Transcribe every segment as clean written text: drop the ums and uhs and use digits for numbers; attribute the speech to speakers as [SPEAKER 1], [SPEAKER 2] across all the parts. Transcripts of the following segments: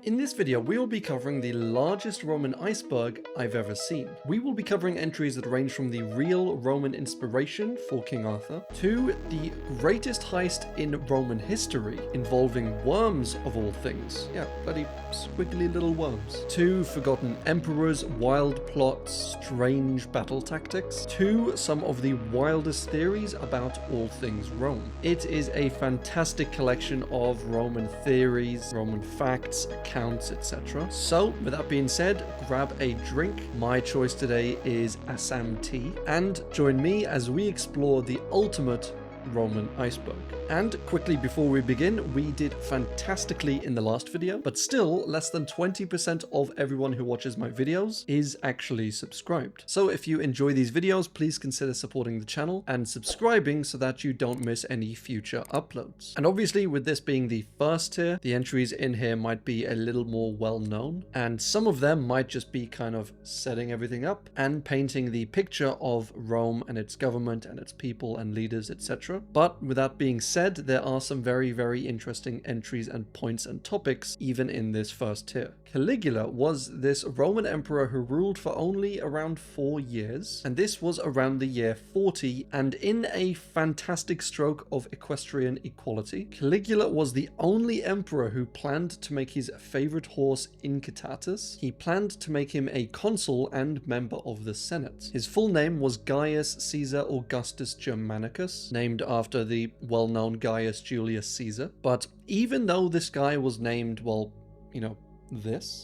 [SPEAKER 1] In this video, we will be covering the largest Roman iceberg I've ever seen. We will be covering entries that range from the real Roman inspiration for King Arthur to the greatest heist in Roman history involving worms of all things. Yeah, bloody squiggly little worms. To forgotten emperors, wild plots, strange battle tactics, to some of the wildest theories about all things Rome. It is a fantastic collection of Roman theories, Roman facts, accounts, etc. So, with that being said, grab a drink. My choice today is Assam tea, and join me as we explore the ultimate Roman iceberg. And quickly before we begin, we did fantastically in the last video, but still less than 20% of everyone who watches my videos is actually subscribed. So if you enjoy these videos, please consider supporting the channel and subscribing so that you don't miss any future uploads. And obviously with this being the first tier, the entries in here might be a little more well known, and some of them might just be kind of setting everything up and painting the picture of Rome and its government and its people and leaders, etc. But with that being said, there are some very interesting entries and points and topics even in this first tier. Caligula was this Roman emperor who ruled for only around 4 years, and this was around the year 40, and in a fantastic stroke of equestrian equality, Caligula was the only emperor who planned to make his favorite horse Incitatus. He planned to make him a consul and member of the Senate. His full name was Gaius Caesar Augustus Germanicus, named after the well-known Gaius Julius Caesar. But even though this guy was named, well, you know,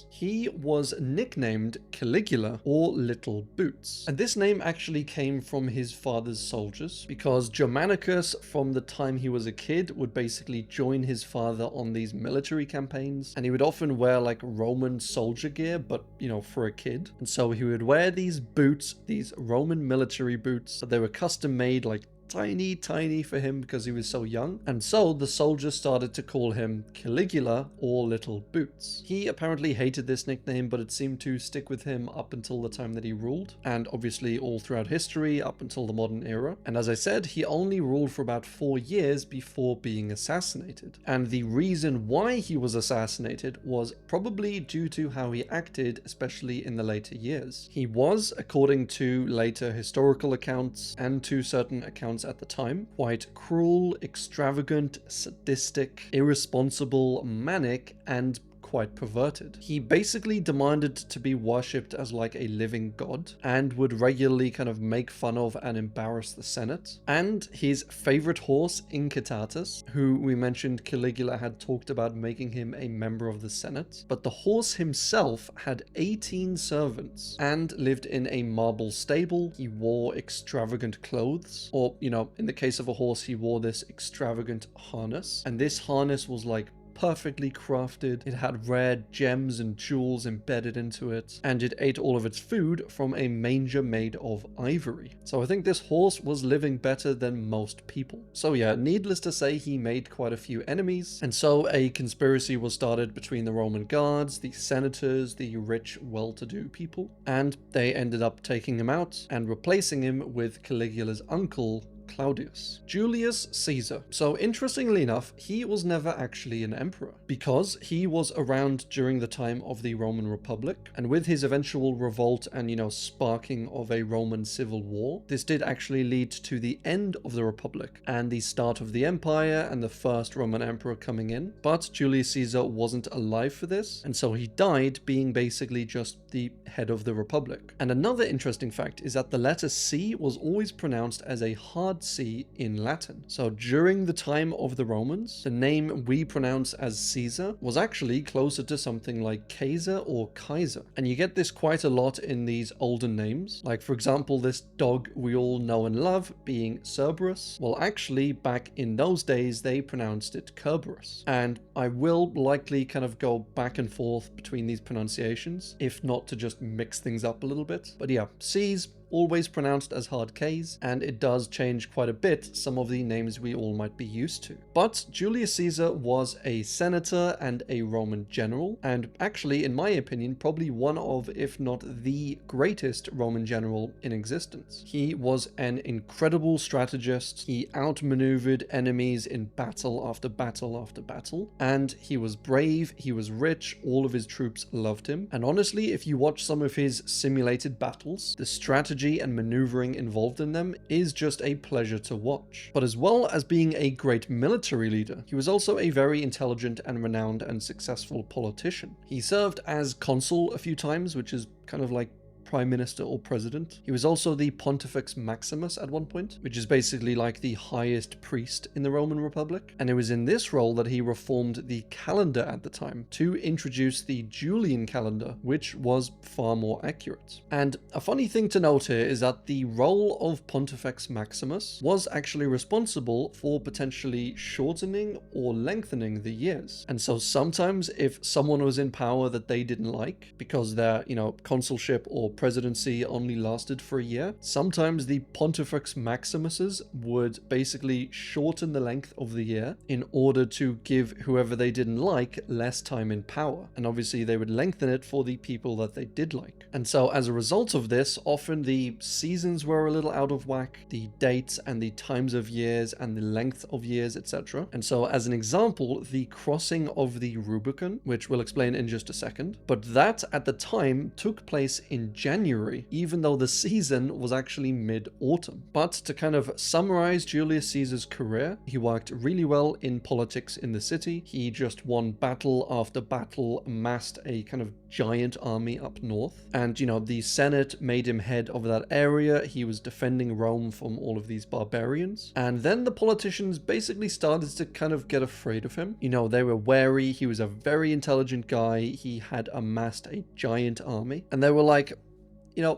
[SPEAKER 1] he was nicknamed Caligula, or Little Boots. And this name actually came from his father's soldiers, because Germanicus, from the time he was a kid, would basically join his father on these military campaigns, and he would often wear like Roman soldier gear, but you know, for a kid. And so he would wear these boots, these Roman military boots, but they were custom made, like tiny for him because he was so young, and so the soldiers started to call him Caligula, or Little Boots. He apparently hated this nickname, but it seemed to stick with him up until the time that he ruled, and obviously all throughout history up until the modern era. And as I said, he only ruled for about 4 years before being assassinated, and the reason why he was assassinated was probably due to how he acted, especially in the later years. He was, according to later historical accounts and to certain accounts at the time, quite cruel, extravagant, sadistic, irresponsible, manic, and quite perverted. He basically demanded to be worshipped as like a living god, and would regularly kind of make fun of and embarrass the Senate. And his favorite horse, Incitatus, who we mentioned Caligula had talked about making him a member of the Senate, but the horse himself had 18 servants and lived in a marble stable. He wore extravagant clothes, or you know, in the case of a horse, he wore this extravagant harness, and this harness was like perfectly crafted. It had rare gems and jewels embedded into it, and it ate all of its food from a manger made of ivory. So I think this horse was living better than most people. So yeah, needless to say, he made quite a few enemies, and so a conspiracy was started between the Roman guards, the senators, the rich, well-to-do people, and they ended up taking him out and replacing him with Caligula's uncle, Claudius. Julius Caesar. So interestingly enough, he was never actually an emperor, because he was around during the time of the Roman Republic, and with his eventual revolt and, you know, sparking of a Roman civil war, this did actually lead to the end of the Republic and the start of the empire and the first Roman emperor coming in. But Julius Caesar wasn't alive for this, and so he died being basically just the head of the Republic. And another interesting fact is that the letter C was always pronounced as a hard C in Latin. So during the time of the Romans, the name we pronounce as Caesar was actually closer to something like Kaiser or Kaiser. And you get this quite a lot in these older names. Like for example, this dog we all know and love being Cerberus. Well, actually back in those days, they pronounced it Kerberos. And I will likely kind of go back and forth between these pronunciations, if not to just mix things up a little bit. But yeah, C's, always pronounced as hard Ks, and it does change quite a bit some of the names we all might be used to. But Julius Caesar was a senator and a Roman general, and actually, in my opinion, probably one of, if not the greatest Roman general in existence. He was an incredible strategist. He outmaneuvered enemies in battle after battle after battle, and he was brave, he was rich, all of his troops loved him. And honestly, if you watch some of his simulated battles, the strategy and maneuvering involved in them is just a pleasure to watch. But as well as being a great military leader, he was also a very intelligent and renowned and successful politician. He served as consul a few times, which is kind of like prime minister or president. He was also the Pontifex Maximus at one point, which is basically like the highest priest in the Roman Republic. And it was in this role that he reformed the calendar at the time to introduce the Julian calendar, which was far more accurate. And a funny thing to note here is that the role of Pontifex Maximus was actually responsible for potentially shortening or lengthening the years. And so sometimes if someone was in power that they didn't like because their, consulship or presidency only lasted for a year, sometimes the Pontifex Maximuses would basically shorten the length of the year in order to give whoever they didn't like less time in power. And obviously they would lengthen it for the people that they did like. And so as a result of this, often the seasons were a little out of whack, the dates and the times of years and the length of years, etc. And so as an example, the crossing of the Rubicon, which we'll explain in just a second, but that at the time took place in January, even though the season was actually mid-autumn. But to kind of summarize Julius Caesar's career, he worked really well in politics in the city. He just won battle after battle, amassed a kind of giant army up north. And, the Senate made him head of that area. He was defending Rome from all of these barbarians. And then the politicians basically started to kind of get afraid of him. They were wary. He was a very intelligent guy. He had amassed a giant army. And they were like,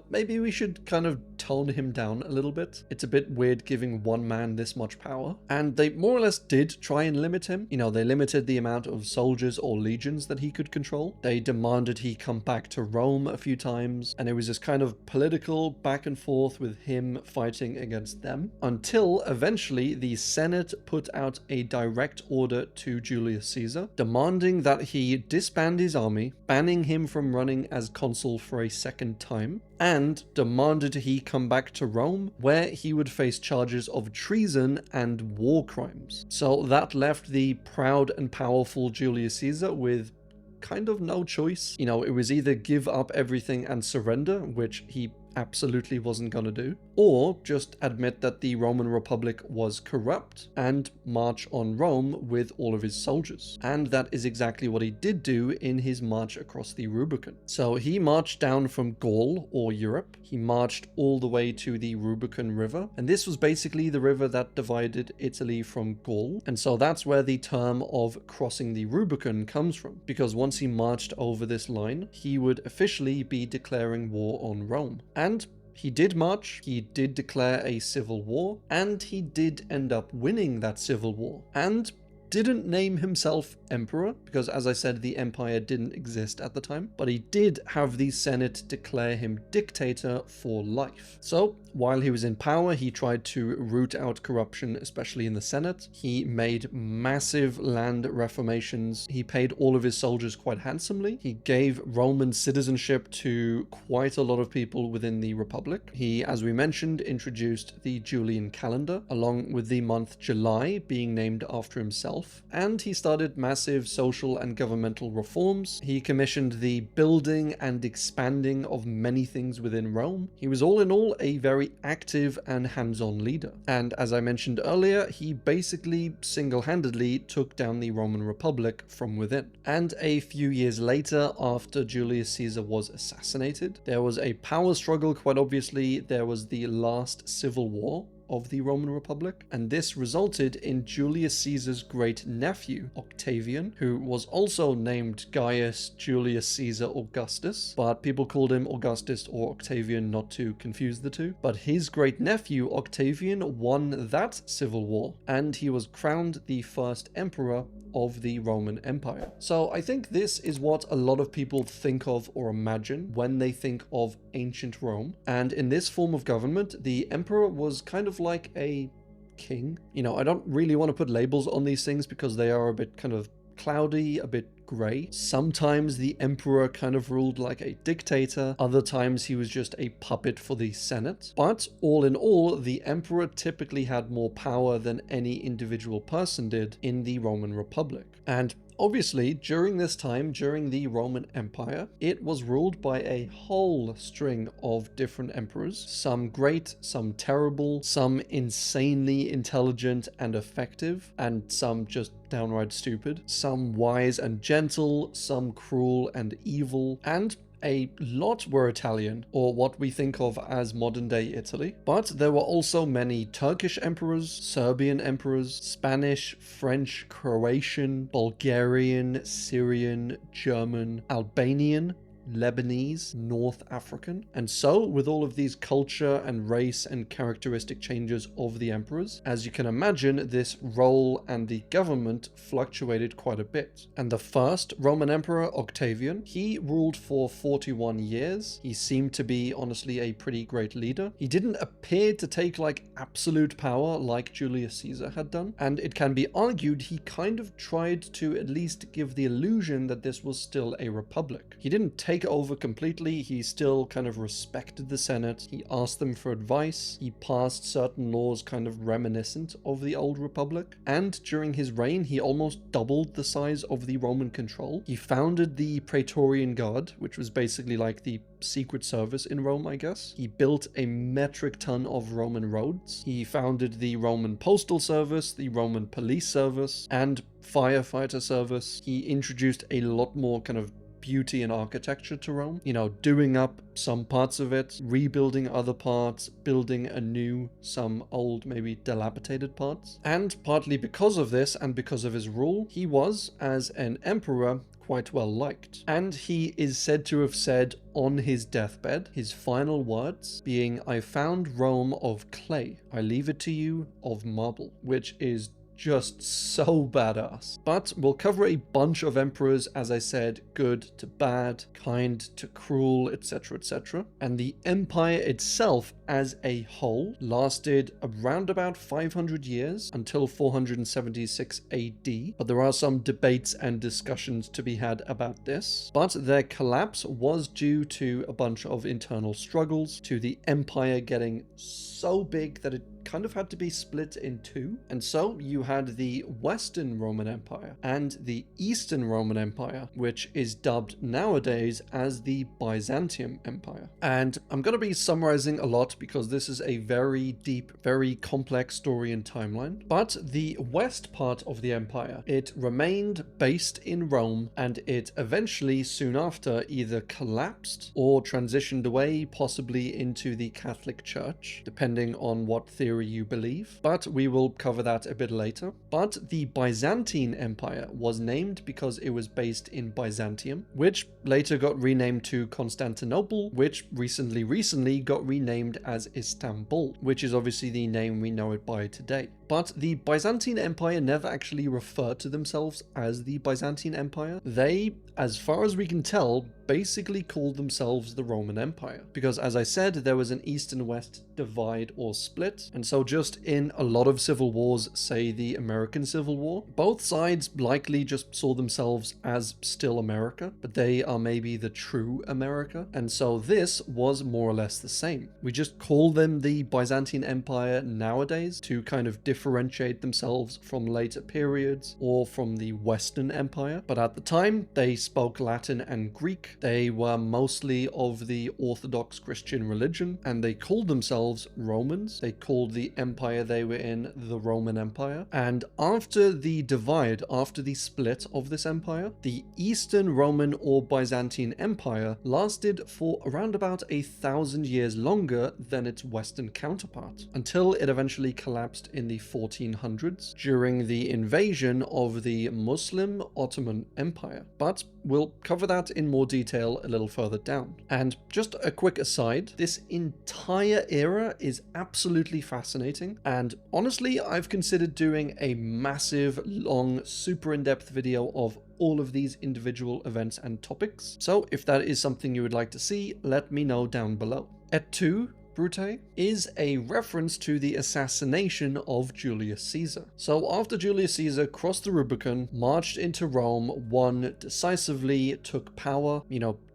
[SPEAKER 1] maybe we should kind of tone him down a little bit. It's a bit weird giving one man this much power. And they more or less did try and limit him. They limited the amount of soldiers or legions that he could control. They demanded he come back to Rome a few times. And it was this kind of political back and forth with him fighting against them. Until eventually the Senate put out a direct order to Julius Caesar, demanding that he disband his army, banning him from running as consul for a second time, and demanded he come back to Rome, where he would face charges of treason and war crimes. So that left the proud and powerful Julius Caesar with kind of no choice. It was either give up everything and surrender, which he absolutely wasn't gonna do, or just admit that the Roman Republic was corrupt and march on Rome with all of his soldiers. And that is exactly what he did do in his march across the Rubicon. So he marched down from Gaul or Europe. He marched all the way to the Rubicon River, and this was basically the river that divided Italy from Gaul. And so that's where the term of crossing the Rubicon comes from, because once he marched over this line, he would officially be declaring war on Rome. And he did march, he did declare a civil war, and he did end up winning that civil war. And didn't name himself emperor, because as I said, the empire didn't exist at the time, but he did have the Senate declare him dictator for life. So while he was in power, he tried to root out corruption, especially in the Senate. He made massive land reformations. He paid all of his soldiers quite handsomely. He gave Roman citizenship to quite a lot of people within the Republic. He, as we mentioned, introduced the Julian calendar, along with the month July being named after himself. And he started massive social and governmental reforms. He commissioned the building and expanding of many things within Rome. He was all in all a very active and hands-on leader. And as I mentioned earlier, he basically single-handedly took down the Roman Republic from within. And a few years later, after Julius Caesar was assassinated, there was a power struggle. Quite obviously, there was the last civil war of the Roman Republic, and this resulted in Julius Caesar's great nephew, Octavian, who was also named Gaius Julius Caesar Augustus, but people called him Augustus or Octavian not to confuse the two. But his great nephew, Octavian, won that civil war, and he was crowned the first emperor of the Roman Empire. So I think this is what a lot of people think of or imagine when they think of ancient Rome. And in this form of government, the emperor was kind of like a king. You know, I don't really want to put labels on these things because they are a bit kind of cloudy, a bit grey. Sometimes the emperor kind of ruled like a dictator, other times he was just a puppet for the Senate. But all in all, the emperor typically had more power than any individual person did in the Roman Republic. And obviously, during this time, during the Roman Empire, it was ruled by a whole string of different emperors, some great, some terrible, some insanely intelligent and effective, and some just downright stupid, some wise and gentle, some cruel and evil, and a lot were Italian, or what we think of as modern-day Italy. But there were also many Turkish emperors, Serbian emperors, Spanish, French, Croatian, Bulgarian, Syrian, German, Albanian, Lebanese, North African. And so, with all of these culture and race and characteristic changes of the emperors, as you can imagine, this role and the government fluctuated quite a bit. And the first Roman emperor, Octavian, he ruled for 41 years. He seemed to be, honestly, a pretty great leader. He didn't appear to take, like, absolute power like Julius Caesar had done. And it can be argued he kind of tried to at least give the illusion that this was still a republic. He didn't take over completely, he still kind of respected the Senate, he asked them for advice, he passed certain laws kind of reminiscent of the old republic, and during his reign he almost doubled the size of the Roman control. He founded the Praetorian Guard, which was basically like the secret service in Rome, I guess. He built a metric ton of Roman roads. He founded the Roman postal service, the Roman police service, and firefighter service. He introduced a lot more kind of beauty and architecture to Rome, you know, doing up some parts of it, rebuilding other parts, building anew some old, maybe dilapidated parts. And partly because of this and because of his rule, he was, as an emperor, quite well liked. And he is said to have said on his deathbed, his final words being, "I found Rome of clay, I leave it to you of marble," which is just so badass. But we'll cover a bunch of emperors, as I said, good to bad, kind to cruel, etc, etc. And the empire itself as a whole lasted around about 500 years until 476 AD. But there are some debates and discussions to be had about this. But their collapse was due to a bunch of internal struggles, to the empire getting so big that it kind of had to be split in two. And so you had the Western Roman Empire and the Eastern Roman Empire, which is dubbed nowadays as the Byzantium Empire. And I'm going to be summarizing a lot because this is a very deep, very complex story and timeline. But the west part of the empire, it remained based in Rome, and it eventually soon after either collapsed or transitioned away, possibly into the Catholic Church, depending on what theory you believe, but we will cover that a bit later. But the Byzantine Empire was named because it was based in Byzantium, which later got renamed to Constantinople, which recently got renamed as Istanbul, which is obviously the name we know it by today. But the Byzantine Empire never actually referred to themselves as the Byzantine Empire. They, as far as we can tell, basically called themselves the Roman Empire. Because as I said, there was an East and West divide or split. And so just in a lot of civil wars, say the American Civil War, both sides likely just saw themselves as still America, but they are maybe the true America. And so this was more or less the same. We just call them the Byzantine Empire nowadays to kind of differentiate themselves from later periods or from the Western Empire. But at the time, they spoke Latin and Greek. They were mostly of the Orthodox Christian religion, and they called themselves Romans. They called the empire they were in the Roman Empire. And after the divide, after the split of this empire, the Eastern Roman or Byzantine Empire lasted for around about 1,000 years longer than its Western counterpart, until it eventually collapsed in the 1400s during the invasion of the Muslim Ottoman Empire. But we'll cover that in more detail a little further down. And just a quick aside, this entire era is absolutely fascinating, and honestly, I've considered doing a massive, long, super in-depth video of all of these individual events and topics. So if that is something you would like to see, let me know down below. Et tu, Brute is a reference to the assassination of Julius Caesar. So after Julius Caesar crossed the Rubicon, marched into Rome, won decisively, took power,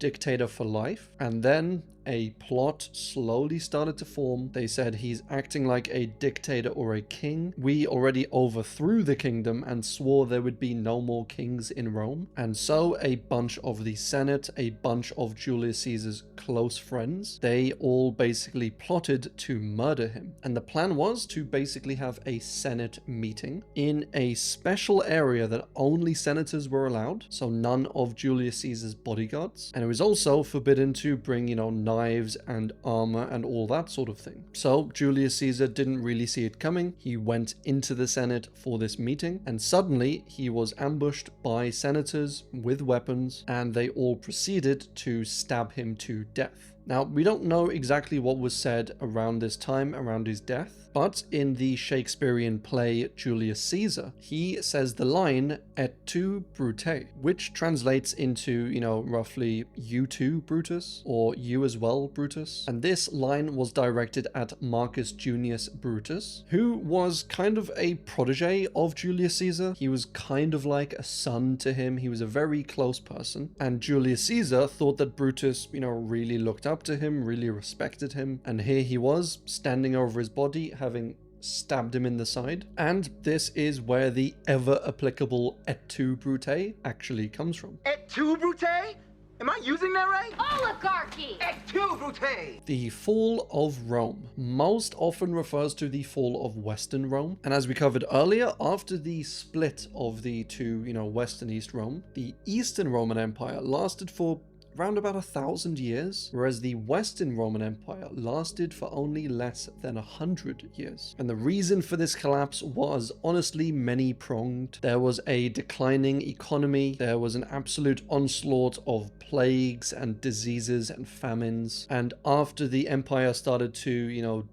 [SPEAKER 1] dictator for life, and then a plot slowly started to form. They said he's acting like a dictator or a king. We already overthrew the kingdom and swore there would be no more kings in Rome. And so a bunch of the Senate, a bunch of Julius Caesar's close friends, they all basically plotted to murder him. And the plan was to basically have a Senate meeting in a special area that only senators were allowed, so none of Julius Caesar's bodyguards. And it was also forbidden to bring, knives and armor and all that sort of thing. So Julius Caesar didn't really see it coming. He went into the Senate for this meeting, and suddenly he was ambushed by senators with weapons, and they all proceeded to stab him to death. Now, we don't know exactly what was said around this time, around his death, but in the Shakespearean play Julius Caesar, he says the line, "Et tu, Brute," which translates into, roughly, "You too, Brutus," or "You as well, Brutus." And this line was directed at Marcus Junius Brutus, who was kind of a protege of Julius Caesar. He was kind of like a son to him. He was a very close person. And Julius Caesar thought that Brutus, really looked up to him, really respected him. And here he was, standing over his body, having stabbed him in the side. And this is where the ever applicable "Et tu, Brute" actually comes from.
[SPEAKER 2] Et tu, Brute? Am I using that right?
[SPEAKER 3] Oligarchy!
[SPEAKER 2] Et tu, Brute!
[SPEAKER 1] The fall of Rome most often refers to the fall of Western Rome. And as we covered earlier, after the split of the two, West and East Rome, the Eastern Roman Empire lasted for around about 1,000 years, whereas the Western Roman Empire lasted for only less than 100 years. And the reason for this collapse was honestly many-pronged. There was a declining economy, there was an absolute onslaught of plagues and diseases and famines, and after the empire started to,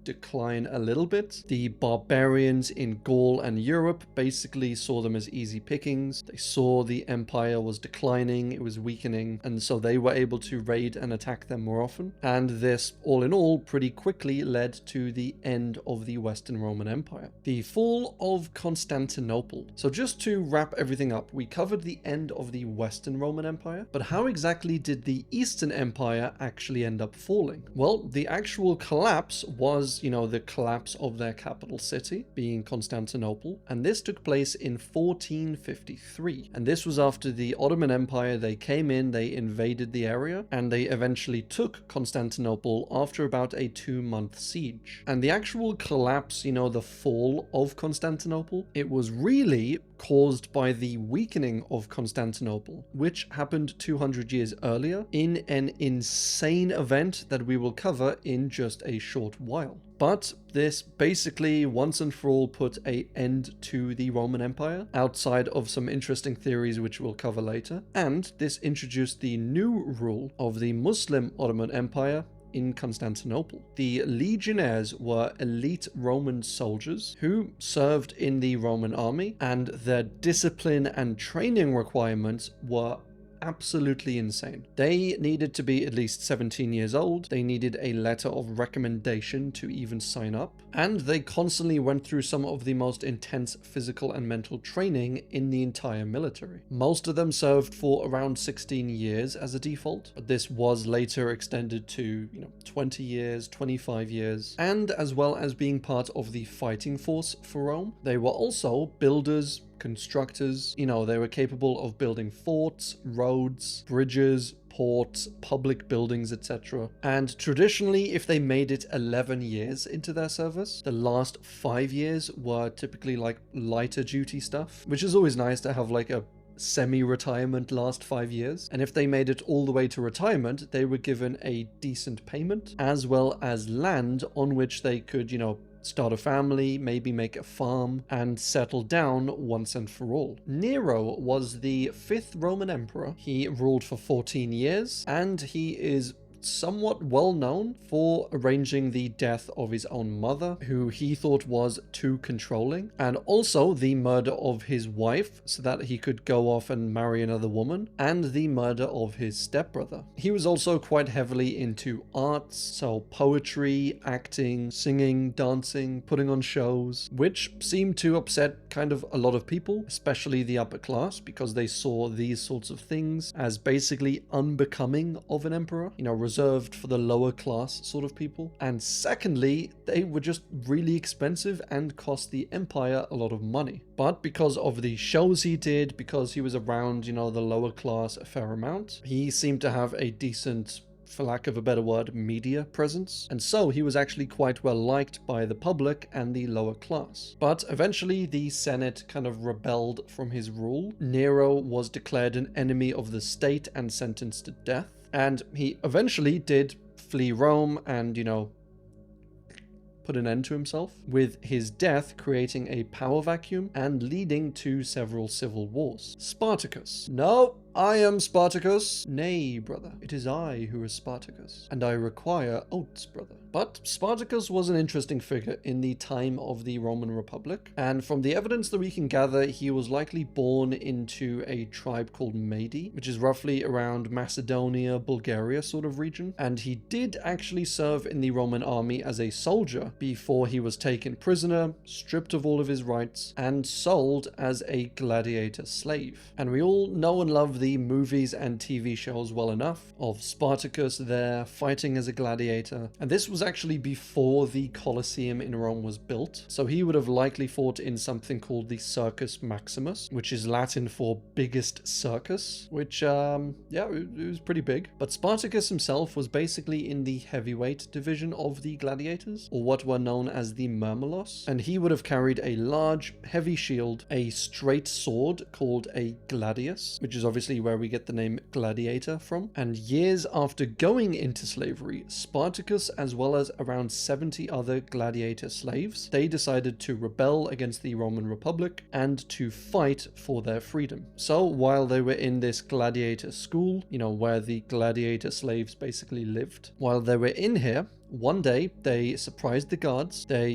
[SPEAKER 1] decline a little bit, the barbarians in Gaul and Europe basically saw them as easy pickings. They saw the empire was declining, it was weakening, and so they were able to raid and attack them more often. And this, all in all, pretty quickly led to the end of the Western Roman Empire. The fall of Constantinople. So just to wrap everything up, we covered the end of the Western Roman Empire, but how exactly did the Eastern Empire actually end up falling? Well, the actual collapse was, the collapse of their capital city, being Constantinople, and this took place in 1453. And this was after the Ottoman Empire, they came in, they invaded the area, and they eventually took Constantinople after about a 2-month siege. And the actual collapse, the fall of Constantinople, it was really caused by the weakening of Constantinople, which happened 200 years earlier in an insane event that we will cover in just a short while. But this basically once and for all put an end to the Roman Empire, outside of some interesting theories which we'll cover later, and this introduced the new rule of the Muslim Ottoman Empire in Constantinople. The Legionnaires were elite Roman soldiers who served in the Roman army, and their discipline and training requirements were absolutely insane. They needed to be at least 17 years old, they needed a letter of recommendation to even sign up, and they constantly went through some of the most intense physical and mental training in the entire military. Most of them served for around 16 years as a default, but this was later extended to, 20 years, 25 years, and as well as being part of the fighting force for Rome, they were also builders, constructors. They were capable of building forts, roads, bridges, ports, public buildings, etc. And traditionally, if they made it 11 years into their service, the last 5 years were typically like lighter duty stuff, which is always nice to have like a semi-retirement last 5 years. And if they made it all the way to retirement, they were given a decent payment as well as land on which they could, start a family, maybe make a farm, and settle down once and for all. Nero was the 5th Roman emperor. He ruled for 14 years, and he is somewhat well known for arranging the death of his own mother, who he thought was too controlling, and also the murder of his wife so that he could go off and marry another woman, and the murder of his stepbrother. He was also quite heavily into arts, so poetry, acting, singing, dancing, putting on shows, which seemed to upset kind of a lot of people, especially the upper class, because they saw these sorts of things as basically unbecoming of an emperor, reserved for the lower class sort of people. And secondly, they were just really expensive and cost the empire a lot of money. But because of the shows he did, because he was around, the lower class a fair amount, he seemed to have a decent, for lack of a better word, media presence. And so he was actually quite well liked by the public and the lower class. But eventually the Senate kind of rebelled from his rule. Nero was declared an enemy of the state and sentenced to death. And he eventually did flee Rome and, put an end to himself, with his death creating a power vacuum and leading to several civil wars. Spartacus. No, I am Spartacus. Nay, brother, it is I who is Spartacus, and I require oats, brother. But Spartacus was an interesting figure in the time of the Roman Republic, and from the evidence that we can gather, he was likely born into a tribe called Mede, which is roughly around Macedonia, Bulgaria sort of region, and he did actually serve in the Roman army as a soldier before he was taken prisoner, stripped of all of his rights, and sold as a gladiator slave. And we all know and love the movies and TV shows well enough of Spartacus there fighting as a gladiator, and this was actually before the Colosseum in Rome was built, so he would have likely fought in something called the Circus Maximus, which is Latin for biggest circus, which it was pretty big. But Spartacus himself was basically in the heavyweight division of the gladiators, or what were known as the Murmelos, and he would have carried a large heavy shield, a straight sword called a gladius, which is obviously where we get the name gladiator from. And years after going into slavery, Spartacus, as well as around 70 other gladiator slaves, they decided to rebel against the Roman Republic and to fight for their freedom. So while they were in this gladiator school, where the gladiator slaves basically lived, while they were in here, one day they surprised the guards. They,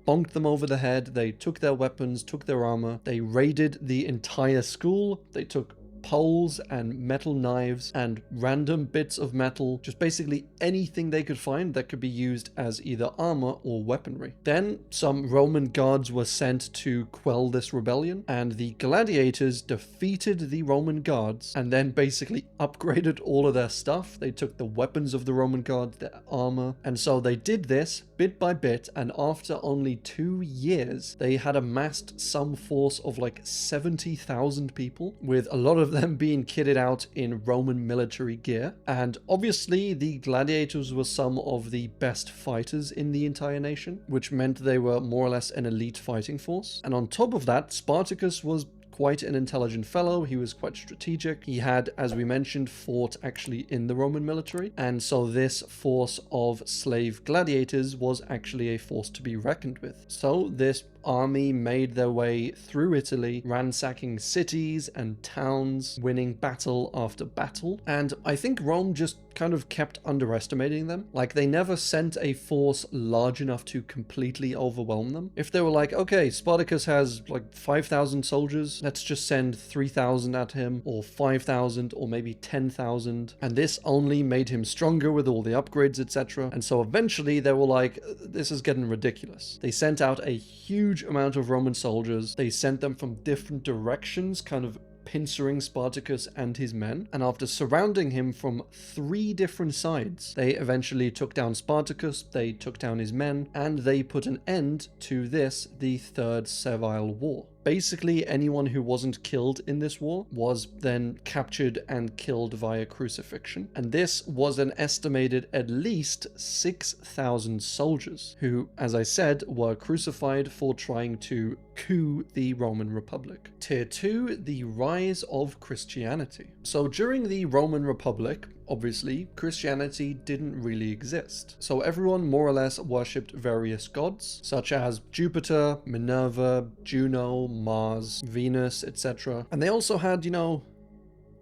[SPEAKER 1] bonked them over the head. They took their weapons, took their armor. They raided the entire school. They took poles and metal knives and random bits of metal, just basically anything they could find that could be used as either armor or weaponry. Then some Roman guards were sent to quell this rebellion, and the gladiators defeated the Roman guards and then basically upgraded all of their stuff. They took the weapons of the Roman guards, their armor, and so they did this bit by bit, and after only 2 years they had amassed some force of like 70,000 people, with a lot of them being kitted out in Roman military gear. And obviously the gladiators were some of the best fighters in the entire nation, which meant they were more or less an elite fighting force. And on top of that, Spartacus was quite an intelligent fellow. He was quite strategic. He had, as we mentioned, fought actually in the Roman military, and so this force of slave gladiators was actually a force to be reckoned with. So this army made their way through Italy, ransacking cities and towns, winning battle after battle, and I think Rome just kind of kept underestimating them. Like, they never sent a force large enough to completely overwhelm them. If they were like, okay, Spartacus has like 5,000 soldiers, let's just send 3,000 at him, or 5,000, or maybe 10,000, and this only made him stronger with all the upgrades, etc. And so eventually they were like, this is getting ridiculous. They sent out a huge amount of Roman soldiers. They sent them from different directions, kind of pincering Spartacus and his men, and after surrounding him from 3 different sides, they eventually took down Spartacus, they took down his men, and they put an end to this, the Third Servile War. Basically, anyone who wasn't killed in this war was then captured and killed via crucifixion. And this was an estimated at least 6,000 soldiers who, as I said, were crucified for trying to coup the Roman Republic. Tier 2, the rise of Christianity. So during the Roman Republic, obviously, Christianity didn't really exist. So everyone more or less worshipped various gods, such as Jupiter, Minerva, Juno, Mars, Venus, etc. And they also had,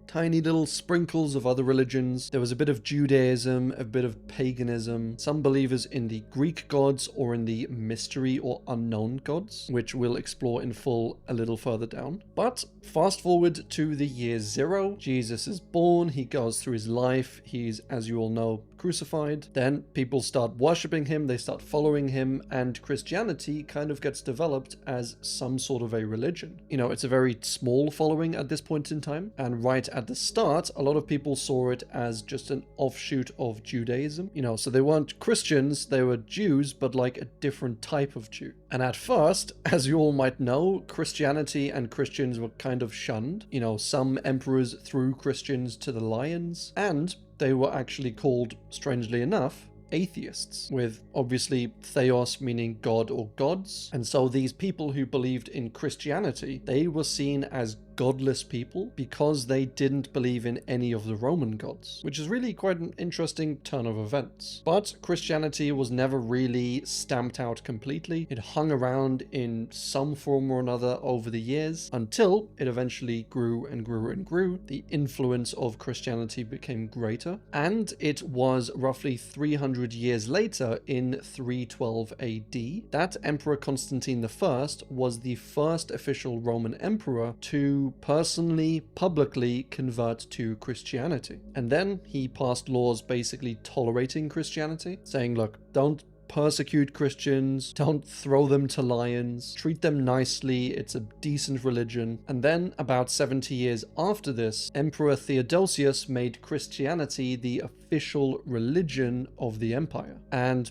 [SPEAKER 1] tiny little sprinkles of other religions. There was a bit of Judaism, a bit of paganism, some believers in the Greek gods or in the mystery or unknown gods, which we'll explore in full a little further down. But fast forward to the year 0, Jesus is born, he goes through his life, he's, as you all know, crucified. Then people start worshipping him, they start following him, and Christianity kind of gets developed as some sort of a religion. It's a very small following at this point in time, and right at the start, a lot of people saw it as just an offshoot of Judaism. So they weren't Christians, they were Jews, but like a different type of Jew. And at first, as you all might know, Christianity and Christians were kind of shunned. Some emperors threw Christians to the lions, and they were actually called, strangely enough, atheists, with obviously theos meaning god or gods. And so these people who believed in Christianity, they were seen as godless people because they didn't believe in any of the Roman gods, which is really quite an interesting turn of events. But Christianity was never really stamped out completely. It hung around in some form or another over the years until it eventually grew and grew and grew. The influence of Christianity became greater, and it was roughly 300 years later, in 312 AD, that Emperor Constantine I was the first official Roman emperor to personally, publicly convert to Christianity. And then he passed laws basically tolerating Christianity, saying, look, don't persecute Christians, don't throw them to lions, treat them nicely, it's a decent religion. And then, about 70 years after this, Emperor Theodosius made Christianity the official religion of the empire. And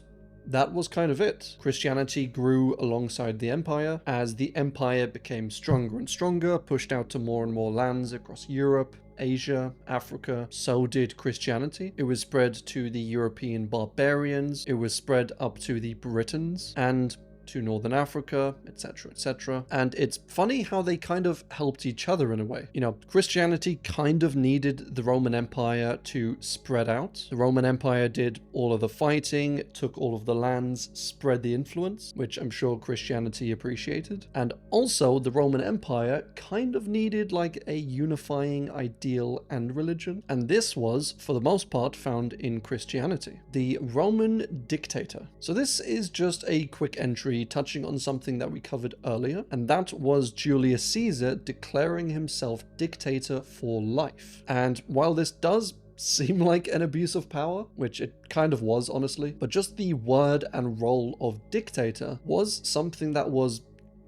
[SPEAKER 1] that was kind of it. Christianity grew alongside the empire as the empire became stronger and stronger, pushed out to more and more lands across Europe, Asia, Africa. So did Christianity. It was spread to the European barbarians, it was spread up to the Britons, and to Northern Africa, etc., etc. And it's funny how they kind of helped each other in a way. Christianity kind of needed the Roman Empire to spread out. The Roman Empire did all of the fighting, took all of the lands, spread the influence, which I'm sure Christianity appreciated. And also the Roman Empire kind of needed like a unifying ideal and religion. And this was, for the most part, found in Christianity. The Roman Dictator. So this is just a quick entry touching on something that we covered earlier, and that was Julius Caesar declaring himself dictator for life. And while this does seem like an abuse of power, which it kind of was, honestly, but just the word and role of dictator was something that was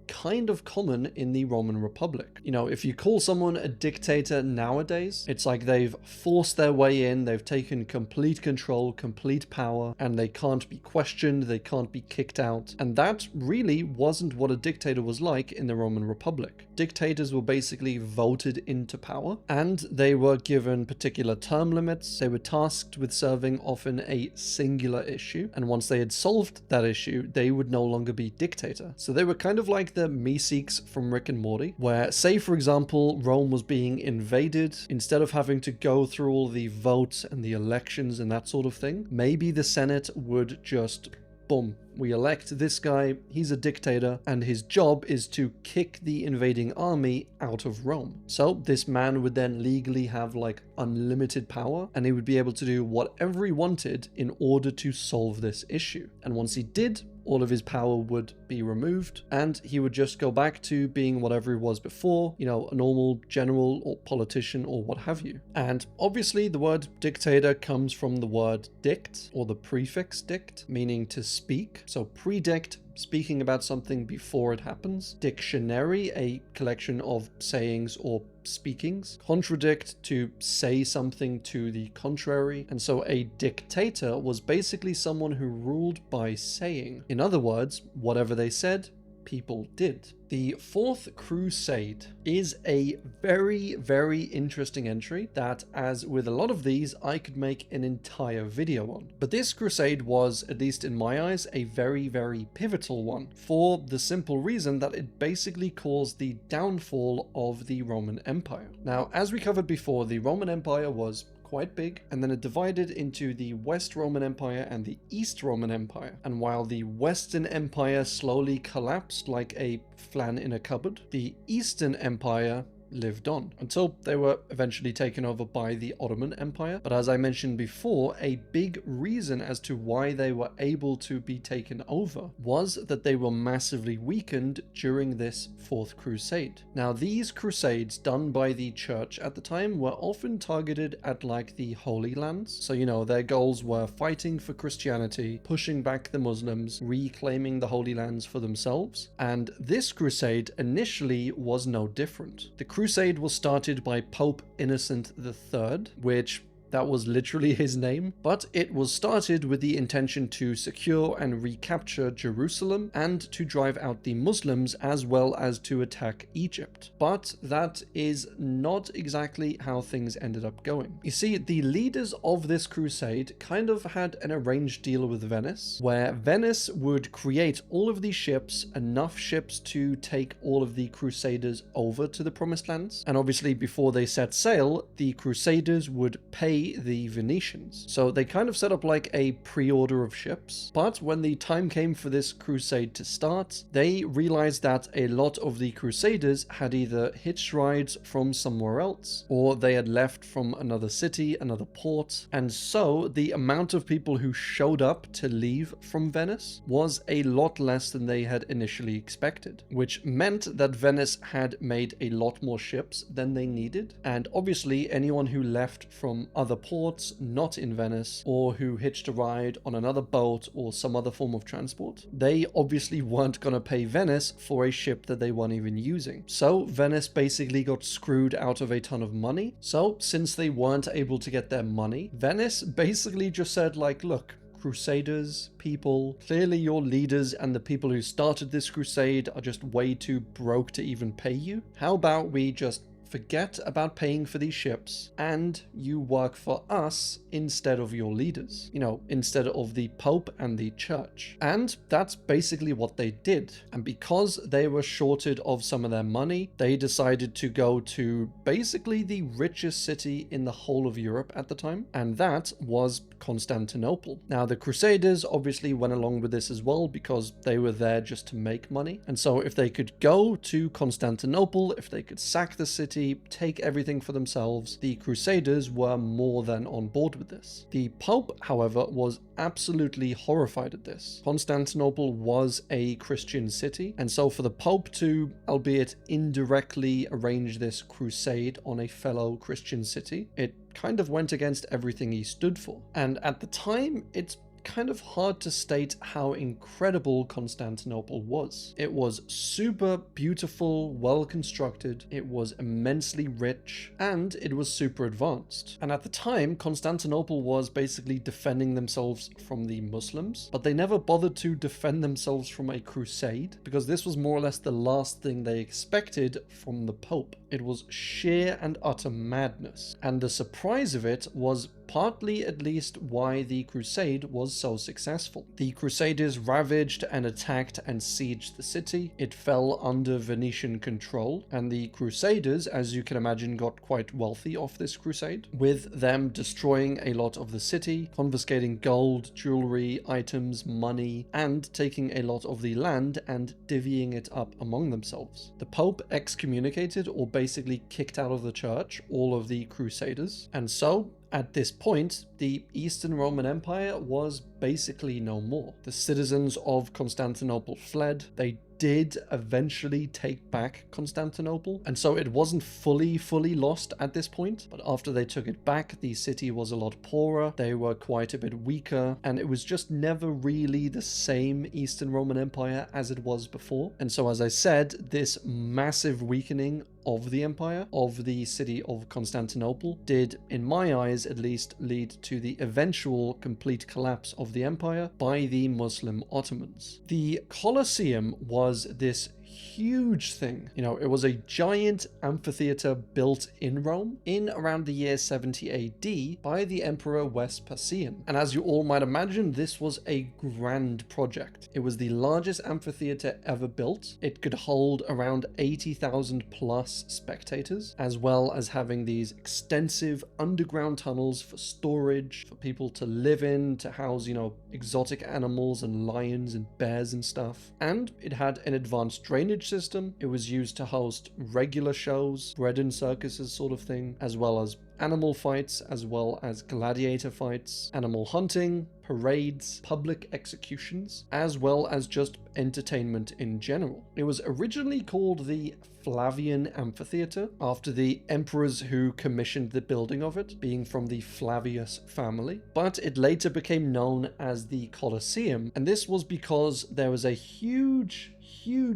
[SPEAKER 1] kind of common in the Roman Republic. If you call someone a dictator nowadays, it's like they've forced their way in, they've taken complete control, complete power, and they can't be questioned, they can't be kicked out. And that really wasn't what a dictator was like in the Roman Republic. Dictators were basically voted into power, and they were given particular term limits. They were tasked with serving often a singular issue, and once they had solved that issue, they would no longer be dictator. So they were kind of like the Meeseeks from Rick and Morty, where, say for example, Rome was being invaded. Instead of having to go through all the votes and the elections and that sort of thing, maybe the Senate would just, boom, we elect this guy, he's a dictator, and his job is to kick the invading army out of Rome. So this man would then legally have like unlimited power, and he would be able to do whatever he wanted in order to solve this issue. And once he did, all of his power would be removed, and he would just go back to being whatever he was before, a normal general or politician or what have you. And obviously the word dictator comes from the word dict, or the prefix dict, meaning to speak. So predict, speaking about something before it happens. Dictionary, a collection of sayings or speakings. Contradict, to say something to the contrary. And so a dictator was basically someone who ruled by saying. In other words, whatever they said, people did. The Fourth Crusade is a very, very interesting entry that, as with a lot of these, I could make an entire video on. But this crusade was, at least in my eyes, a very, very pivotal one, for the simple reason that it basically caused the downfall of the Roman Empire. Now, as we covered before, the Roman Empire was quite big, and then it divided into the West Roman Empire and the East Roman Empire. And while the Western Empire slowly collapsed like a flan in a cupboard, the Eastern Empire lived on until they were eventually taken over by the Ottoman Empire. But as I mentioned before, a big reason as to why they were able to be taken over was that they were massively weakened during this Fourth Crusade. Now, these crusades done by the church at the time were often targeted at like the Holy Lands. So, you know, their goals were fighting for Christianity, pushing back the Muslims, reclaiming the Holy Lands for themselves. And this crusade initially was no different. The crusade was started by Pope Innocent III, which that was literally his name, but it was started with the intention to secure and recapture Jerusalem and to drive out the Muslims as well as to attack Egypt. But that is not exactly how things ended up going. You see, the leaders of this crusade kind of had an arranged deal with Venice, where Venice would create all of these ships, enough ships to take all of the crusaders over to the Promised Lands. And obviously before they set sail, the crusaders would pay the Venetians. So they kind of set up like a pre-order of ships. But when the time came for this crusade to start, they realized that a lot of the crusaders had either hitched rides from somewhere else, or they had left from another city, another port. And so the amount of people who showed up to leave from Venice was a lot less than they had initially expected, which meant that Venice had made a lot more ships than they needed. And obviously anyone who left from other ports not in Venice, or who hitched a ride on another boat or some other form of transport, they obviously weren't going to pay Venice for a ship that they weren't even using. So Venice basically got screwed out of a ton of money. So since they weren't able to get their money, Venice basically just said like, look, Crusaders, people, clearly your leaders and the people who started this crusade are just way too broke to even pay you. How about we just forget about paying for these ships and you work for us instead of your leaders, you know, instead of the Pope and the church. And that's basically what they did. And because they were shorted of some of their money, they decided to go to basically the richest city in the whole of Europe at the time, and that was Constantinople. Now, the Crusaders obviously went along with this as well because they were there just to make money. And so if they could go to Constantinople, if they could sack the city, take everything for themselves, the Crusaders were more than on board with this. The Pope, however, was absolutely horrified at this. Constantinople was a Christian city, and so for the Pope to, albeit indirectly, arrange this crusade on a fellow Christian city, it kind of went against everything he stood for. And at the time, it's kind of hard to state how incredible Constantinople was. It was super beautiful, well constructed, it was immensely rich, and it was super advanced. And at the time, Constantinople was basically defending themselves from the Muslims, but they never bothered to defend themselves from a crusade, because this was more or less the last thing they expected from the Pope. It was sheer and utter madness, and the surprise of it was partly at least why the crusade was so successful. The Crusaders ravaged and attacked and sieged the city. It fell under Venetian control, and the Crusaders, as you can imagine, got quite wealthy off this crusade, with them destroying a lot of the city, confiscating gold, jewelry, items, money, and taking a lot of the land and divvying it up among themselves. The Pope excommunicated or basically kicked out of the church all of the Crusaders, and so at this point, the Eastern Roman Empire was basically no more. The citizens of Constantinople fled. They did eventually take back Constantinople, and so it wasn't fully lost at this point, but after they took it back, the city was a lot poorer, they were quite a bit weaker, and it was just never really the same Eastern Roman Empire as it was before. And so, as I said, this massive weakening of the empire, of the city of Constantinople, did, in my eyes at least, lead to the eventual complete collapse of the empire by the Muslim Ottomans. The Colosseum was this huge thing. You know, it was a giant amphitheater built in Rome in around the year 70 AD by the Emperor Vespasian. And as you all might imagine, this was a grand project. It was the largest amphitheater ever built. It could hold around 80,000 plus spectators, as well as having these extensive underground tunnels for storage, for people to live in, to house, you know, exotic animals and lions and bears and stuff. And it had an advanced drainage system. It was used to host regular shows, bread and circuses sort of thing, as well as animal fights, as well as gladiator fights, animal hunting, parades, public executions, as well as just entertainment in general. It was originally called the Flavian Amphitheater, after the emperors who commissioned the building of it, being from the Flavius family, but it later became known as the Colosseum, and this was because there was a huge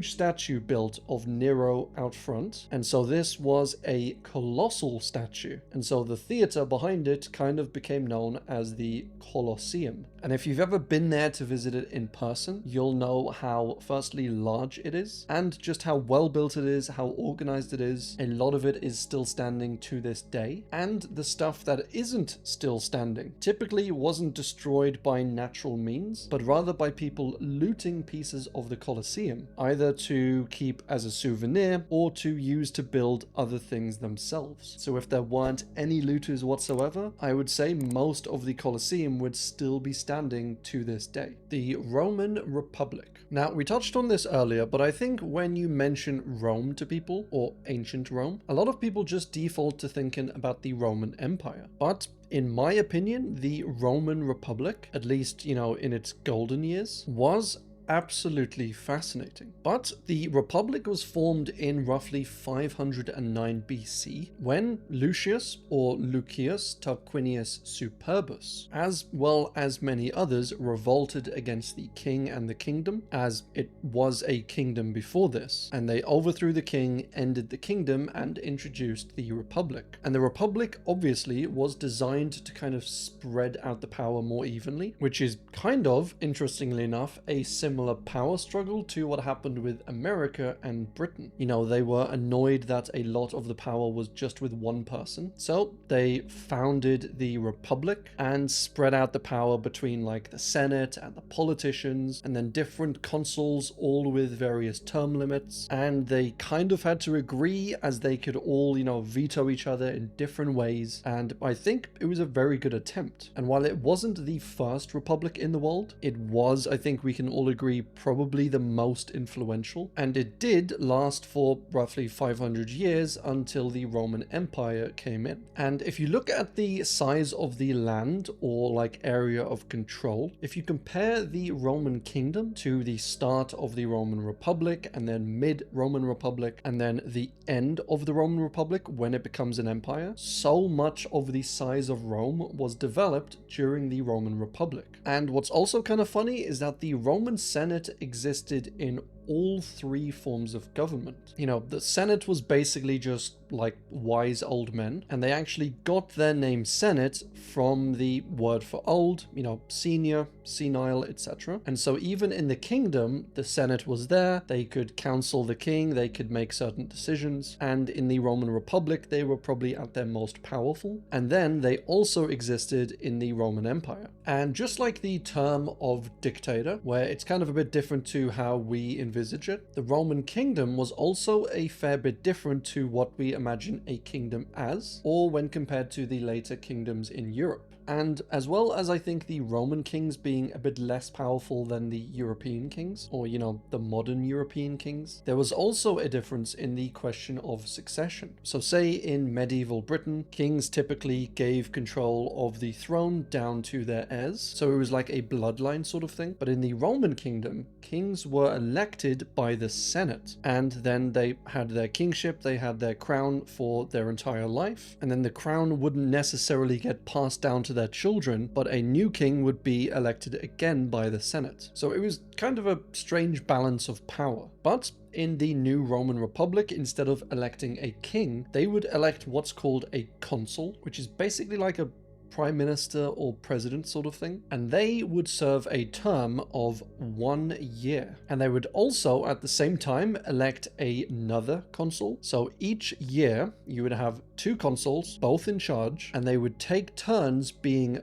[SPEAKER 1] statue built of Nero out front, and so this was a colossal statue, and so the theater behind it kind of became known as the Colosseum. And if you've ever been there to visit it in person, you'll know how firstly large it is, and just how well built it is, how organized it is. A lot of it is still standing to this day, and the stuff that isn't still standing typically wasn't destroyed by natural means, but rather by people looting pieces of the Colosseum, either to keep as a souvenir or to use to build other things themselves. So if there weren't any looters whatsoever, I would say most of the Colosseum would still be standing to this day. The Roman Republic. Now, we touched on this earlier, but I think when you mention Rome to people, or ancient Rome, a lot of people just default to thinking about the Roman Empire. But in my opinion, the Roman Republic, at least, you know, in its golden years, was absolutely fascinating. But the Republic was formed in roughly 509 BC when Lucius or Lucius Tarquinius Superbus, as well as many others, revolted against the king and the kingdom, as it was a kingdom before this, and they overthrew the king, ended the kingdom, and introduced the Republic. And the Republic obviously was designed to kind of spread out the power more evenly, which is kind of, interestingly enough, a similar power struggle to what happened with America and Britain. You know, they were annoyed that a lot of the power was just with one person, so they founded the Republic and spread out the power between like the Senate and the politicians, and then different consuls, all with various term limits, and they kind of had to agree, as they could all, you know, veto each other in different ways. And I think it was a very good attempt. And while it wasn't the first republic in the world, it was, I think we can all agree, probably the most influential, and it did last for roughly 500 years until the Roman Empire came in. And if you look at the size of the land, or like area of control, if you compare the Roman kingdom to the start of the Roman Republic, and then mid-Roman Republic, and then the end of the Roman Republic when it becomes an empire, so much of the size of Rome was developed during the Roman Republic. And what's also kind of funny is that the Roman Senate existed in all three forms of government. You know, the Senate was basically just like wise old men, and they actually got their name Senate from the word for old, you know, senior, senile, etc. And so even in the kingdom, the Senate was there, they could counsel the king, they could make certain decisions, and in the Roman Republic, they were probably at their most powerful. And then they also existed in the Roman Empire. And just like the term of dictator, where it's kind of a bit different to how we envisage it, the Roman kingdom was also a fair bit different to what we imagine a kingdom as, or when compared to the later kingdoms in Europe. And as well as I think the Roman kings being a bit less powerful than the European kings, or, you know, the modern European kings, there was also a difference in the question of succession. So say in medieval Britain, kings typically gave control of the throne down to their heirs, so it was like a bloodline sort of thing. But in the Roman kingdom, kings were elected by the Senate, and then they had their kingship, they had their crown for their entire life, and then the crown wouldn't necessarily get passed down to their children, but a new king would be elected again by the Senate. So it was kind of a strange balance of power. But in the new Roman Republic, instead of electing a king, they would elect what's called a consul, which is basically like a prime minister or president sort of thing, and they would serve a term of 1 year. And they would also at the same time elect another consul. So each year you would have 2 consuls, both in charge, and they would take turns being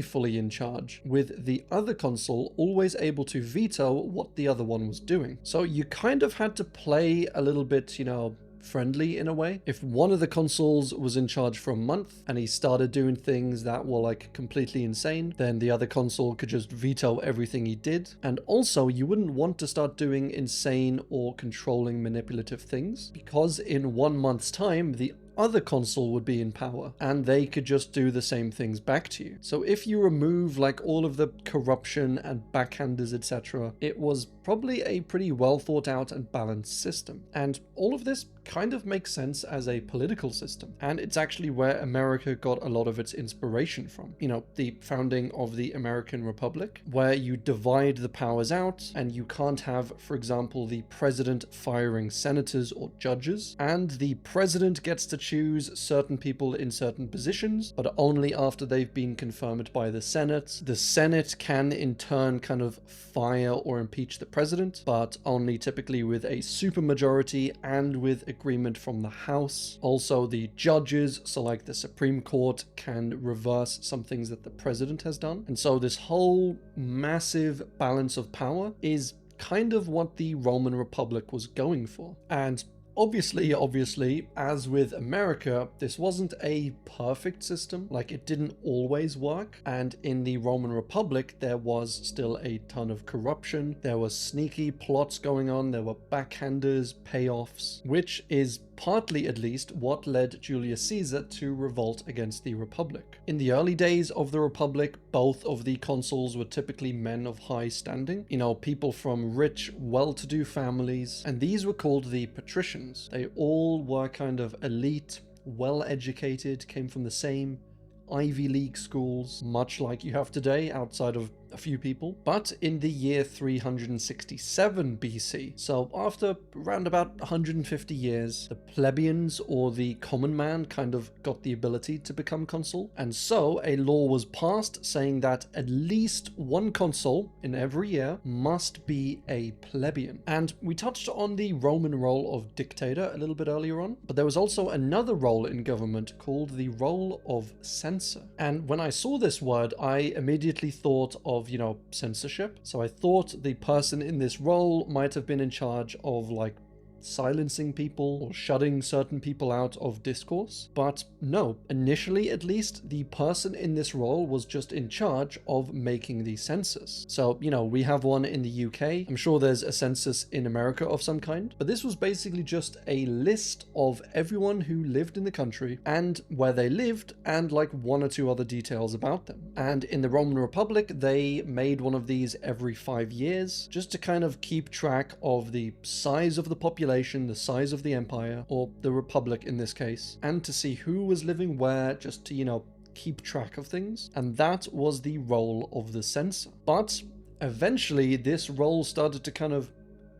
[SPEAKER 1] fully in charge, with the other consul always able to veto what the other one was doing. So you kind of had to play a little bit, friendly in a way. If one of the consuls was in charge for a month and he started doing things that were like completely insane, then the other consul could just veto everything he did. And also you wouldn't want to start doing insane or controlling manipulative things, because in 1 month's time the other consul would be in power and they could just do the same things back to you. So if you remove like all of the corruption and backhanders, etc., it was probably a pretty well thought out and balanced system. And all of this kind of makes sense as a political system, and it's actually where America got a lot of its inspiration from. The founding of the American Republic, where you divide the powers out and you can't have, for example, the president firing senators or judges, and the president gets to choose certain people in certain positions, but only after they've been confirmed by the Senate. The Senate can in turn kind of fire or impeach the president, but only typically with a supermajority and with agreement from the House. Also, the judges, so like the Supreme Court, can reverse some things that the president has done. And so this whole massive balance of power is kind of what the Roman Republic was going for. And obviously, as with America, this wasn't a perfect system. Like, it didn't always work. And in the Roman Republic, there was still a ton of corruption. There was sneaky plots going on. There were backhanders, payoffs, which is partly at least what led Julius Caesar to revolt against the Republic. In the early days of the Republic, both of the consuls were typically men of high standing, people from rich, well-to-do families, and these were called the patricians. They all were kind of elite, well-educated, came from the same Ivy League schools, much like you have today outside of a few people. But in the year 367 BC, so after around about 150 years, the plebeians or the common man kind of got the ability to become consul. And so a law was passed saying that at least one consul in every year must be a plebeian. And we touched on the Roman role of dictator a little bit earlier on, but there was also another role in government called the role of censor. And when I saw this word, I immediately thought of censorship. So I thought the person in this role might have been in charge of like silencing people or shutting certain people out of discourse. But no, initially at least, the person in this role was just in charge of making the census. So, we have one in the UK. I'm sure there's a census in America of some kind, but this was basically just a list of everyone who lived in the country and where they lived and like 1 or 2 other details about them. And in the Roman Republic, they made one of these every 5 years just to kind of keep track of the size of the population, the size of the empire, or the republic in this case, and to see who was living where, just to, keep track of things. And that was the role of the censor. But eventually this role started to kind of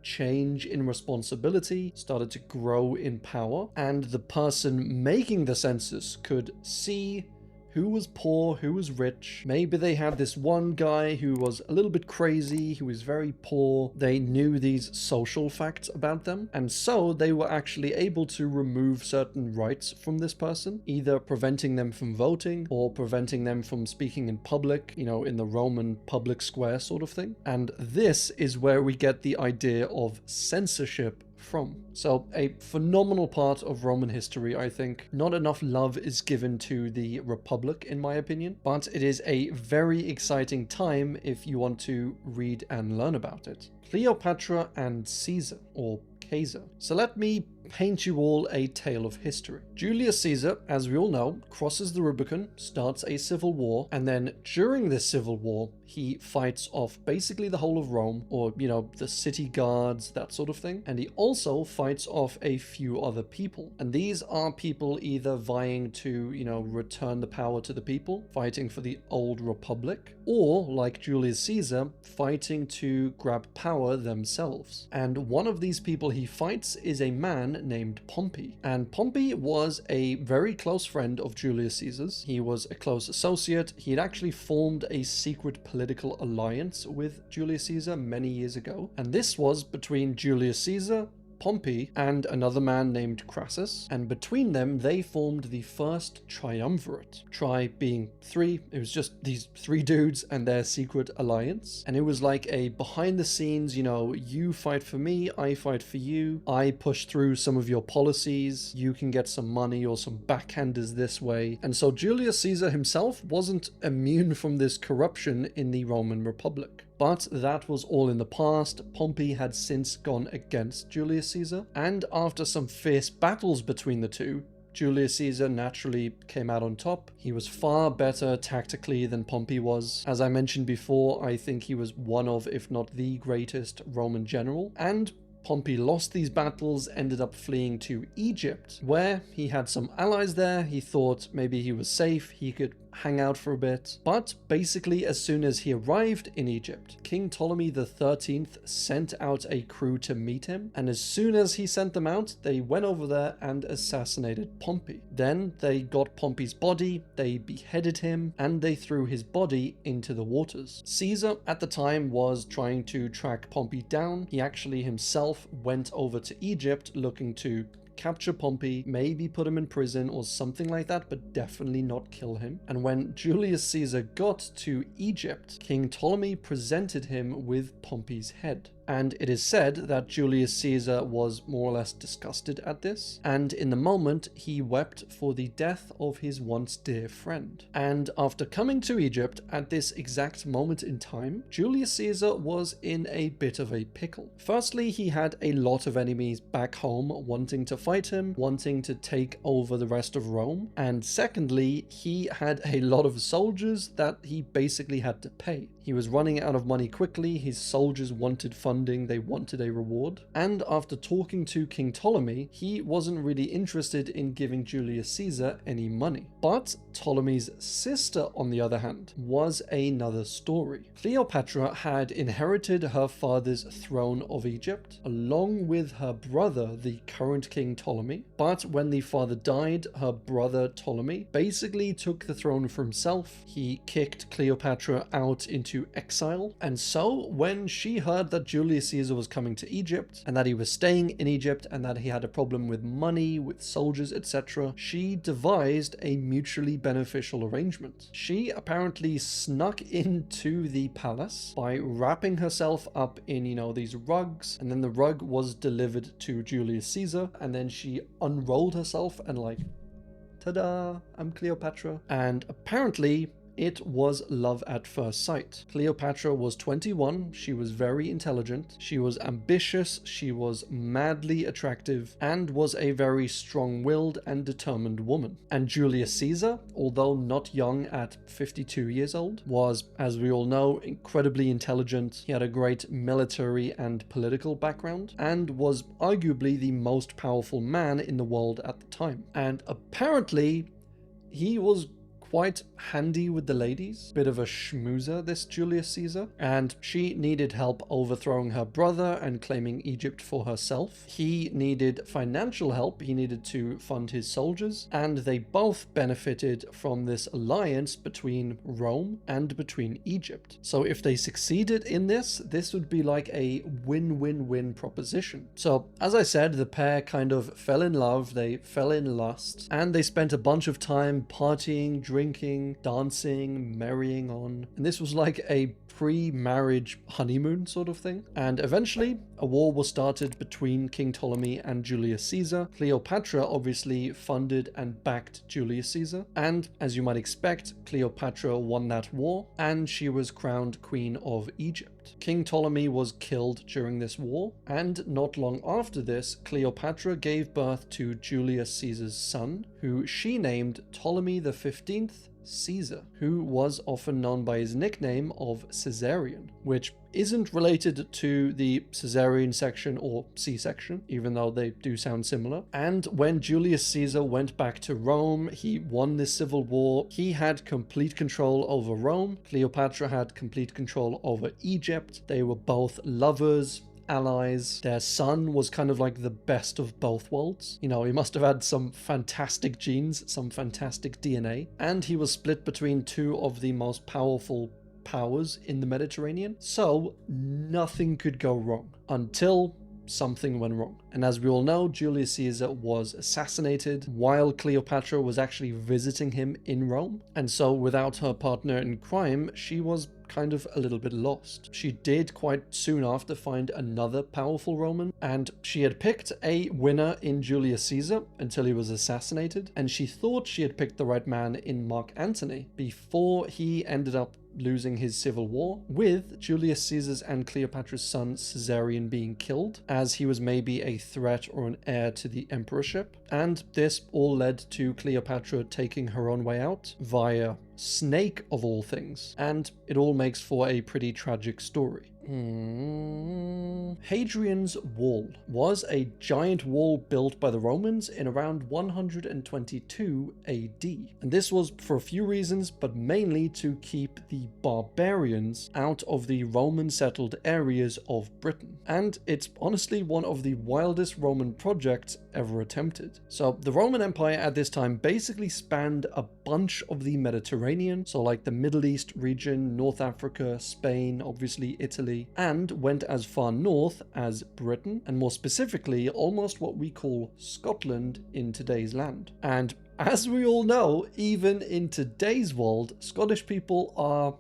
[SPEAKER 1] change in responsibility, started to grow in power, and the person making the census could see who was poor, who was rich. Maybe they had this one guy who was a little bit crazy, who was very poor. They knew these social facts about them, and so they were actually able to remove certain rights from this person, either preventing them from voting or preventing them from speaking in public, in the Roman public square sort of thing. And this is where we get the idea of censorship from. So a phenomenal part of Roman history, I think. Not enough love is given to the Republic, in my opinion, but it is a very exciting time if you want to read and learn about it. Cleopatra and Caesar, or Caesar. So let me paint you all a tale of history. Julius Caesar, as we all know, crosses the Rubicon, starts a civil war, and then during this civil war, he fights off basically the whole of Rome, or, the city guards, that sort of thing. And he also fights off a few other people. And these are people either vying to, return the power to the people, fighting for the old republic, or, like Julius Caesar, fighting to grab power themselves. And one of these people he fights is a man man named Pompey. And Pompey was a very close friend of Julius Caesar's. He was a close associate. He had actually formed a secret political alliance with Julius Caesar many years ago. And this was between Julius Caesar, Pompey, and another man named Crassus, and between them they formed the first triumvirate. Tri being three, it was just these three dudes and their secret alliance, and it was like a behind the scenes, you know, you fight for me, I fight for you, I push through some of your policies, you can get some money or some backhanders this way. And so Julius Caesar himself wasn't immune from this corruption in the Roman Republic. But that was all in the past. Pompey had since gone against Julius Caesar, and after some fierce battles between the two, Julius Caesar naturally came out on top. He was far better tactically than Pompey was. As I mentioned before, I think he was one of, if not the greatest Roman general, and Pompey lost these battles, ended up fleeing to Egypt, where he had some allies there. He thought maybe he was safe, he could hang out for a bit. But basically, as soon as he arrived in Egypt, King Ptolemy XIII sent out a crew to meet him, and as soon as he sent them out, they went over there and assassinated Pompey. Then they got Pompey's body, they beheaded him, and they threw his body into the waters. Caesar at the time was trying to track Pompey down. He actually himself went over to Egypt looking to capture Pompey, maybe put him in prison or something like that, but definitely not kill him. And when Julius Caesar got to Egypt, King Ptolemy presented him with Pompey's head. And it is said that Julius Caesar was more or less disgusted at this, and in the moment he wept for the death of his once dear friend. And after coming to Egypt at this exact moment in time, Julius Caesar was in a bit of a pickle. Firstly, he had a lot of enemies back home wanting to fight him, wanting to take over the rest of Rome, and secondly, he had a lot of soldiers that he basically had to pay. He was running out of money quickly, his soldiers wanted funding, they wanted a reward, and after talking to King Ptolemy, he wasn't really interested in giving Julius Caesar any money. But Ptolemy's sister, on the other hand, was another story. Cleopatra had inherited her father's throne of Egypt, along with her brother, the current King Ptolemy, but when the father died, her brother Ptolemy basically took the throne for himself. He kicked Cleopatra out into exile, and so when she heard that Julius Caesar was coming to Egypt and that he was staying in Egypt and that he had a problem with money, with soldiers, etc., she devised a mutually beneficial arrangement. She apparently snuck into the palace by wrapping herself up in, these rugs, and then the rug was delivered to Julius Caesar, and then she unrolled herself and ta-da, I'm Cleopatra. And apparently it was love at first sight. Cleopatra was 21, she was very intelligent, she was ambitious, she was madly attractive, and was a very strong-willed and determined woman. And Julius Caesar, although not young at 52 years old, was, as we all know, incredibly intelligent. He had a great military and political background, and was arguably the most powerful man in the world at the time. And apparently, he was quite handy with the ladies. Bit of a schmoozer, this Julius Caesar. And she needed help overthrowing her brother and claiming Egypt for herself. He needed financial help. He needed to fund his soldiers. And they both benefited from this alliance between Rome and between Egypt. So if they succeeded in this would be like a win-win-win proposition. So as I said, the pair kind of fell in love, they fell in lust, and they spent a bunch of time partying, drinking, dancing, marrying on. And this was like a pre-marriage honeymoon sort of thing. And eventually a war was started between King Ptolemy and Julius Caesar. Cleopatra obviously funded and backed Julius Caesar. And as you might expect, Cleopatra won that war and she was crowned Queen of Egypt. King Ptolemy was killed during this war, and not long after this, Cleopatra gave birth to Julius Caesar's son, who she named Ptolemy XV Caesar, who was often known by his nickname of Caesarion, which isn't related to the Caesarean section or C-section, even though they do sound similar. And when Julius Caesar went back to Rome, he won this civil war. He had complete control over Rome. Cleopatra had complete control over Egypt. They were both lovers, allies. Their son was kind of like the best of both worlds. You know, he must have had some fantastic genes, some fantastic DNA, and he was split between two of the most powerful powers in the Mediterranean. So nothing could go wrong until something went wrong. And as we all know, Julius Caesar was assassinated while Cleopatra was actually visiting him in Rome. And so without her partner in crime, she was kind of a little bit lost. She did quite soon after find another powerful Roman, and she had picked a winner in Julius Caesar until he was assassinated, and she thought she had picked the right man in Mark Antony before he ended up losing his civil war, with Julius Caesar's and Cleopatra's son Caesarion being killed, as he was maybe a threat or an heir to the emperorship. And this all led to Cleopatra taking her own way out via snake of all things, and it all makes for a pretty tragic story. Hadrian's Wall was a giant wall built by the Romans in around 122 AD. And this was for a few reasons, but mainly to keep the barbarians out of the Roman settled areas of Britain. And it's honestly one of the wildest Roman projects ever attempted. So the Roman Empire at this time basically spanned a bunch of the Mediterranean, so like the Middle East region, North Africa, Spain, obviously Italy, and went as far north as Britain, and more specifically almost what we call Scotland in today's land. And as we all know, even in today's world, Scottish people are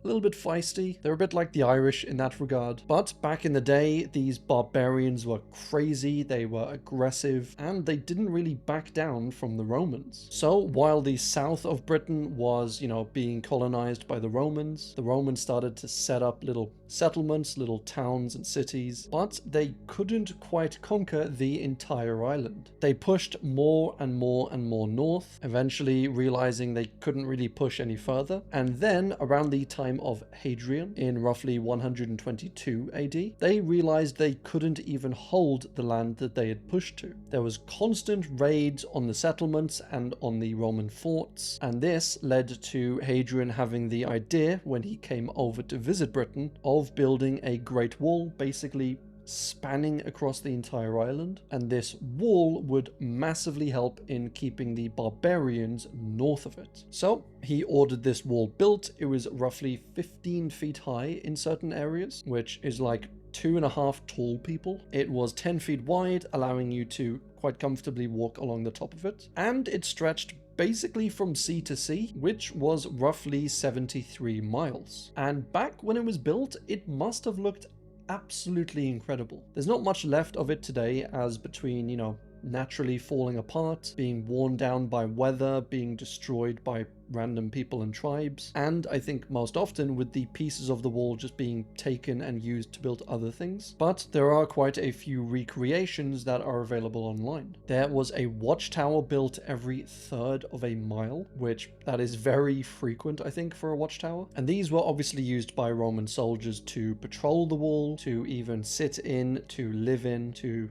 [SPEAKER 1] a little bit feisty. They're a bit like the Irish in that regard. But back in the day, these barbarians were crazy, they were aggressive, and they didn't really back down from the Romans. So while the south of Britain was, being colonized by the Romans started to set up little settlements, little towns and cities, but they couldn't quite conquer the entire island. They pushed more and more and more north, eventually realizing they couldn't really push any further. And then around the time of Hadrian in roughly 122 AD, they realized they couldn't even hold the land that they had pushed to. There was constant raids on the settlements and on the Roman forts, and this led to Hadrian having the idea, when he came over to visit Britain, of building a great wall, basically spanning across the entire island, and this wall would massively help in keeping the barbarians north of it. So he ordered this wall built. It was roughly 15 feet high in certain areas, which is like 2.5 tall people. It was 10 feet wide, allowing you to quite comfortably walk along the top of it, and it stretched basically from sea to sea, which was roughly 73 miles. And back when it was built, it must have looked absolutely incredible. There's not much left of it today, as between, naturally falling apart, being worn down by weather, being destroyed by random people and tribes, and I think most often with the pieces of the wall just being taken and used to build other things. But there are quite a few recreations that are available online. There was a watchtower built every third of a mile, which that is very frequent, I think, for a watchtower. And these were obviously used by Roman soldiers to patrol the wall, to even sit in, to live in, to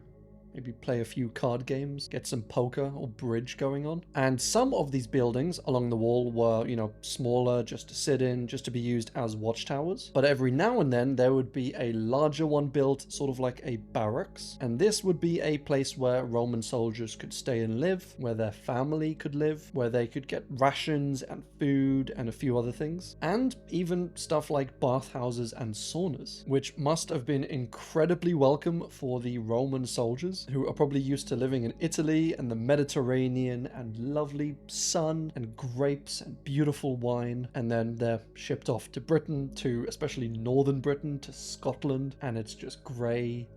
[SPEAKER 1] maybe play a few card games, get some poker or bridge going on. And some of these buildings along the wall were, smaller, just to sit in, just to be used as watchtowers. But every now and then there would be a larger one built, sort of like a barracks. And this would be a place where Roman soldiers could stay and live, where their family could live, where they could get rations and food and a few other things. And even stuff like bathhouses and saunas, which must have been incredibly welcome for the Roman soldiers, who are probably used to living in Italy and the Mediterranean and lovely sun and grapes and beautiful wine, and then they're shipped off to Britain, to especially northern Britain, to Scotland, and it's just grey,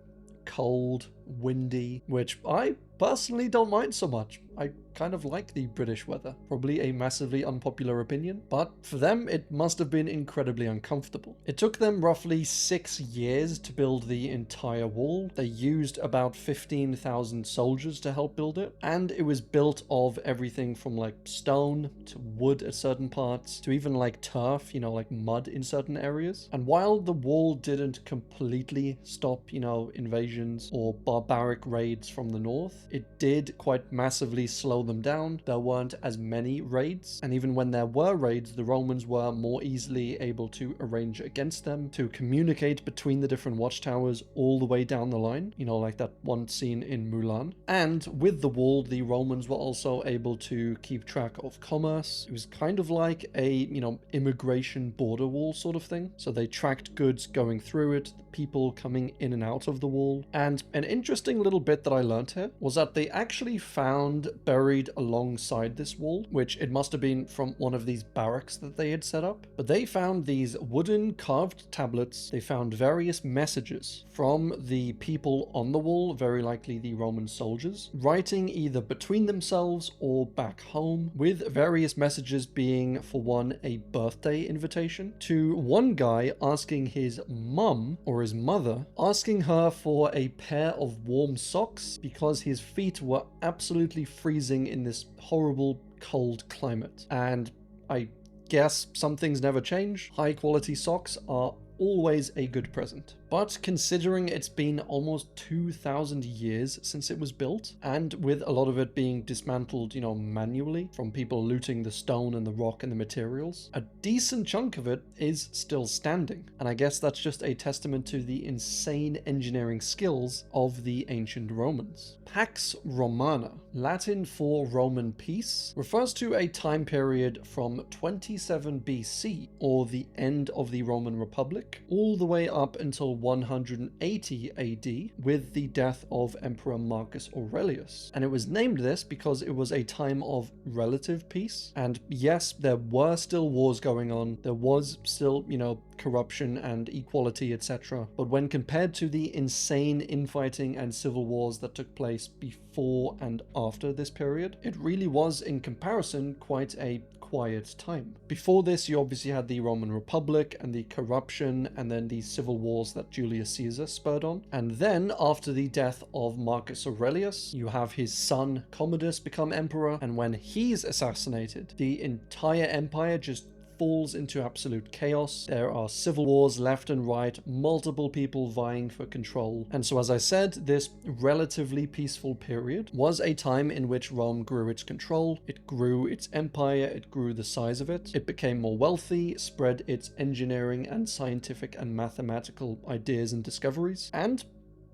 [SPEAKER 1] cold, windy, which I personally don't mind so much. I kind of like the British weather. Probably a massively unpopular opinion, but for them it must have been incredibly uncomfortable. It took them roughly 6 years to build the entire wall. They used about 15,000 soldiers to help build it, and it was built of everything from like stone to wood at certain parts, to even like turf, like mud in certain areas. And while the wall didn't completely stop, invasions or barbarians barbaric raids from the north. It did quite massively slow them down. There weren't as many raids, and even when there were raids, the Romans were more easily able to arrange against them, to communicate between the different watchtowers all the way down the line, you know, like that one scene in Mulan. And with the wall, the Romans were also able to keep track of commerce. It was kind of like a, you know, immigration border wall sort of thing. So they tracked goods going through it, the people coming in and out of the wall. And an interesting little bit that I learned here was that they actually found buried alongside this wall, which it must have been from one of these barracks that they had set up, but they found these wooden carved tablets. They found various messages from the people on the wall, very likely the Roman soldiers, writing either between themselves or back home, with various messages being, for one, a birthday invitation to one guy asking his mum or his mother, asking her for a pair of warm socks because his feet were absolutely freezing in this horrible cold climate. And I guess some things never change. High quality socks are always a good present. But considering it's been almost 2,000 years since it was built, and with a lot of it being dismantled, you know, manually from people looting the stone and the rock and the materials, a decent chunk of it is still standing. And I guess that's just a testament to the insane engineering skills of the ancient Romans. Pax Romana, Latin for Roman peace, refers to a time period from 27 BC, or the end of the Roman Republic, all the way up until 180 AD with the death of Emperor Marcus Aurelius. And it was named this because it was a time of relative peace. And yes, there were still wars going on. There was still, you know, corruption and equality, etc. But when compared to the insane infighting and civil wars that took place before and after this period, it really was, in comparison, quite a quiet time. Before this, you obviously had the Roman Republic and the corruption and then the civil wars that Julius Caesar spurred on. And then, after the death of Marcus Aurelius, you have his son Commodus become emperor, and when he's assassinated, the entire empire just falls into absolute chaos. There are civil wars left and right, multiple people vying for control. And so, as I said, this relatively peaceful period was a time in which Rome grew its control, it grew its empire, it grew the size of it, it became more wealthy, spread its engineering and scientific and mathematical ideas and discoveries, and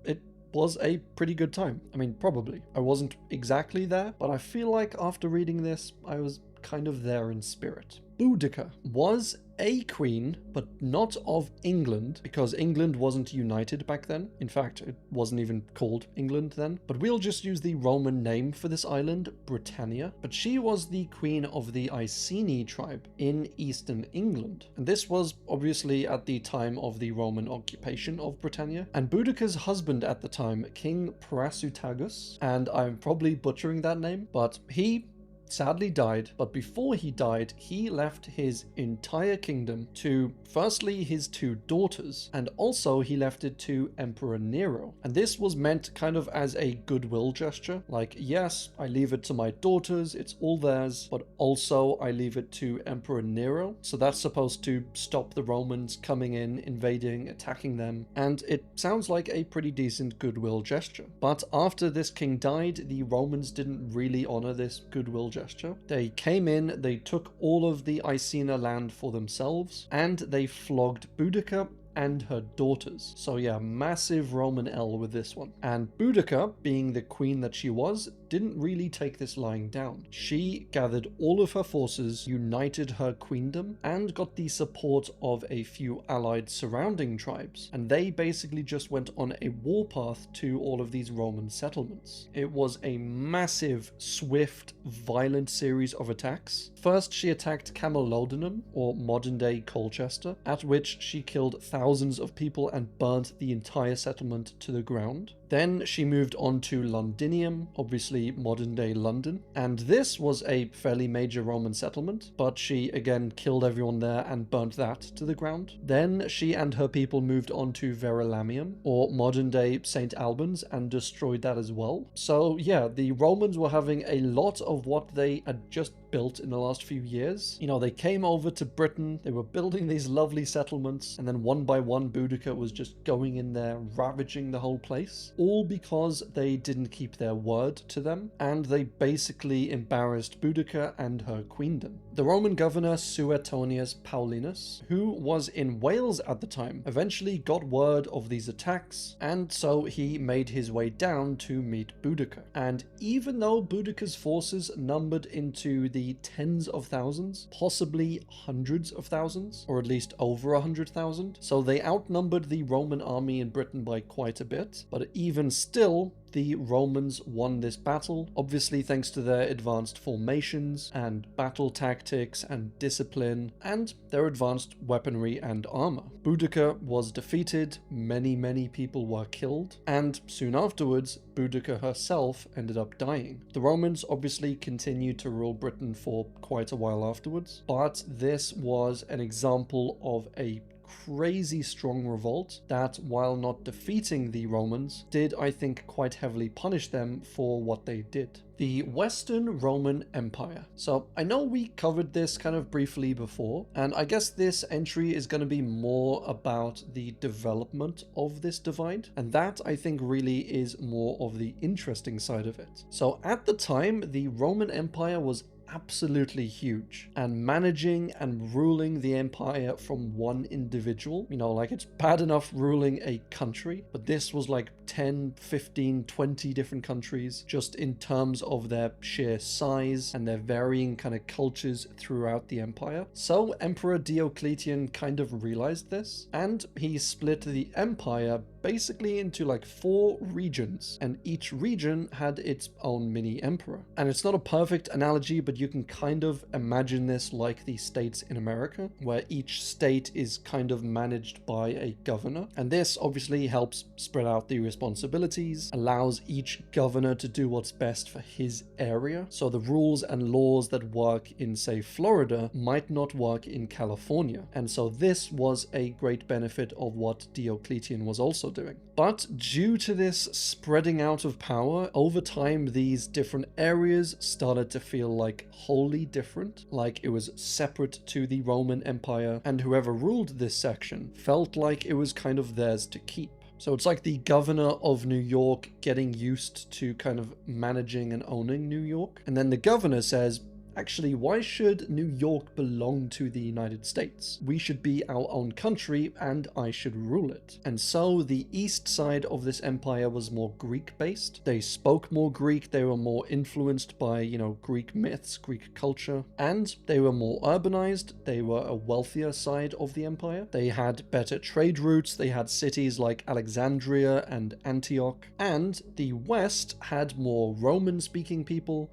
[SPEAKER 1] it was a pretty good time. I mean, probably. I wasn't exactly there, but I feel like after reading this, I was kind of there in spirit. Boudica was a queen, but not of England, because England wasn't united back then. In fact, it wasn't even called England then. But we'll just use the Roman name for this island, Britannia. But she was the queen of the Iceni tribe in eastern England. And this was obviously at the time of the Roman occupation of Britannia. And Boudica's husband at the time, King Prasutagus, and I'm probably butchering that name, but he sadly died. But before he died, he left his entire kingdom to, firstly, his two daughters, and also he left it to Emperor Nero. And this was meant kind of as a goodwill gesture, like, yes, I leave it to my daughters, it's all theirs, but also I leave it to Emperor Nero. So that's supposed to stop the Romans coming in, invading, attacking them, and it sounds like a pretty decent goodwill gesture. But after this king died, the Romans didn't really honor this goodwill gesture. They came in, they took all of the Icena land for themselves, and they flogged Boudica and her daughters. So yeah, massive Roman L with this one. And Boudica, being the queen that she was, didn't really take this lying down. She gathered all of her forces, united her queendom, and got the support of a few allied surrounding tribes. And they basically just went on a warpath to all of these Roman settlements. It was a massive, swift, violent series of attacks. First, she attacked Camalodunum, or modern-day Colchester, at which she killed thousands of people and burnt the entire settlement to the ground. Then she moved on to Londinium, obviously modern-day London, and this was a fairly major Roman settlement, but she again killed everyone there and burnt that to the ground. Then she and her people moved on to Verulamium, or modern-day St. Albans, and destroyed that as well. So yeah, the Romans were having a lot of what they had just built in the last few years. You know, they came over to Britain, they were building these lovely settlements, and then one by one Boudica was just going in there, ravaging the whole place. all because they didn't keep their word to them, and they basically embarrassed Boudica and her queendom. The Roman governor Suetonius Paulinus, who was in Wales at the time, eventually got word of these attacks, and so he made his way down to meet Boudica. And even though Boudica's forces numbered into the tens of thousands, possibly hundreds of thousands, or at least over 100,000, so they outnumbered the Roman army in Britain by quite a bit, but even still, the Romans won this battle, obviously thanks to their advanced formations and battle tactics and discipline, and their advanced weaponry and armor. Boudica was defeated, many people were killed, and soon afterwards, Boudica herself ended up dying. The Romans obviously continued to rule Britain for quite a while afterwards, but this was an example of a crazy strong revolt that, while not defeating the Romans, did, I think, quite heavily punish them for what they did. The Western Roman Empire. So I know we covered this kind of briefly before, and I guess this entry is going to be more about the development of this divide, and that I think really is more of the interesting side of it. So at the time, the Roman Empire was absolutely huge, and managing and ruling the empire from one individual, like it's bad enough ruling a country, but this was like 10, 15, 20 different countries just in terms of their sheer size and their varying kind of cultures throughout the empire. So Emperor Diocletian kind of realized this, and he split the empire basically into like 4 regions, and each region had its own mini emperor. And it's not a perfect analogy, but you can kind of imagine this like the states in America, where each state is kind of managed by a governor, and this obviously helps spread out the responsibilities, allows each governor to do what's best for his area. So the rules and laws that work in, say, Florida might not work in California, and so this was a great benefit of what Diocletian was also doing. But due to this spreading out of power, over time these different areas started to feel like wholly different, like it was separate to the Roman Empire, and whoever ruled this section felt like it was kind of theirs to keep. So it's like the governor of New York getting used to kind of managing and owning New York, and then the governor says, actually, why should New York belong to the United States? We should be our own country, and I should rule it. And so the east side of this empire was more Greek-based. They spoke more Greek, they were more influenced by, Greek myths, Greek culture, and they were more urbanized. They were a wealthier side of the empire. They had better trade routes, they had cities like Alexandria and Antioch, and the west had more Roman-speaking people,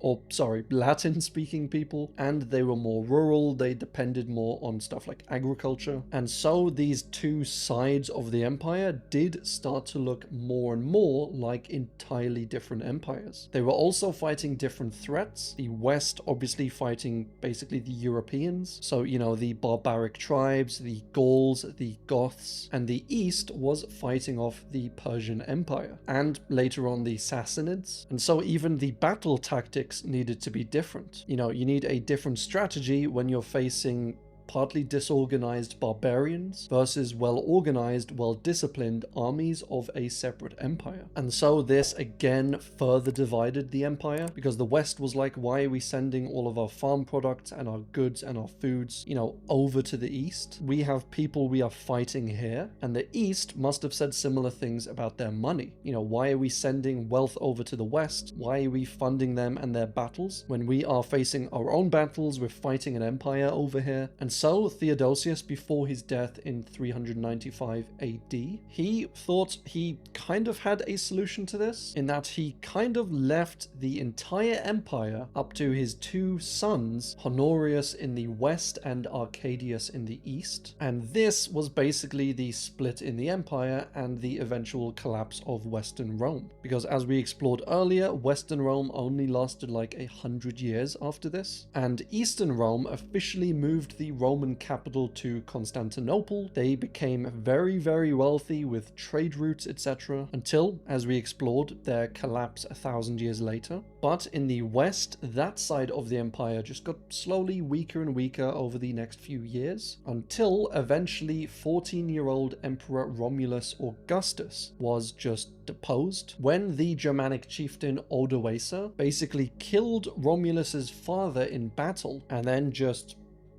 [SPEAKER 1] Latin-speaking people, and they were more rural, they depended more on stuff like agriculture. And so these two sides of the empire did start to look more and more like entirely different empires. They were also fighting different threats. The West obviously fighting basically the Europeans, so the barbaric tribes, the Gauls, the Goths, and the East was fighting off the Persian Empire, and later on the Sassanids. And so even the battle tactics needed to be different. You need a different strategy when you're facing partly disorganized barbarians versus well-organized, well-disciplined armies of a separate empire. And so this again further divided the empire, because the West was like, why are we sending all of our farm products and our goods and our foods, over to the East? We have people we are fighting here, and the East must have said similar things about their money. Why are we sending wealth over to the West? Why are we funding them and their battles when we are facing our own battles? We're fighting an empire over here. And so Theodosius, before his death in 395 AD, he thought he kind of had a solution to this, in that he kind of left the entire empire up to his 2 sons, Honorius in the west and Arcadius in the east. And this was basically the split in the empire and the eventual collapse of Western Rome. Because as we explored earlier, Western Rome only lasted like 100 years after this, and Eastern Rome officially moved the Roman capital to Constantinople. They became very, very wealthy with trade routes, etc., until, as we explored, their collapse 1,000 years later. But in the west, that side of the empire just got slowly weaker and weaker over the next few years, until eventually 14-year-old Emperor Romulus Augustus was just deposed when the Germanic chieftain Odoacer basically killed Romulus's father in battle and then just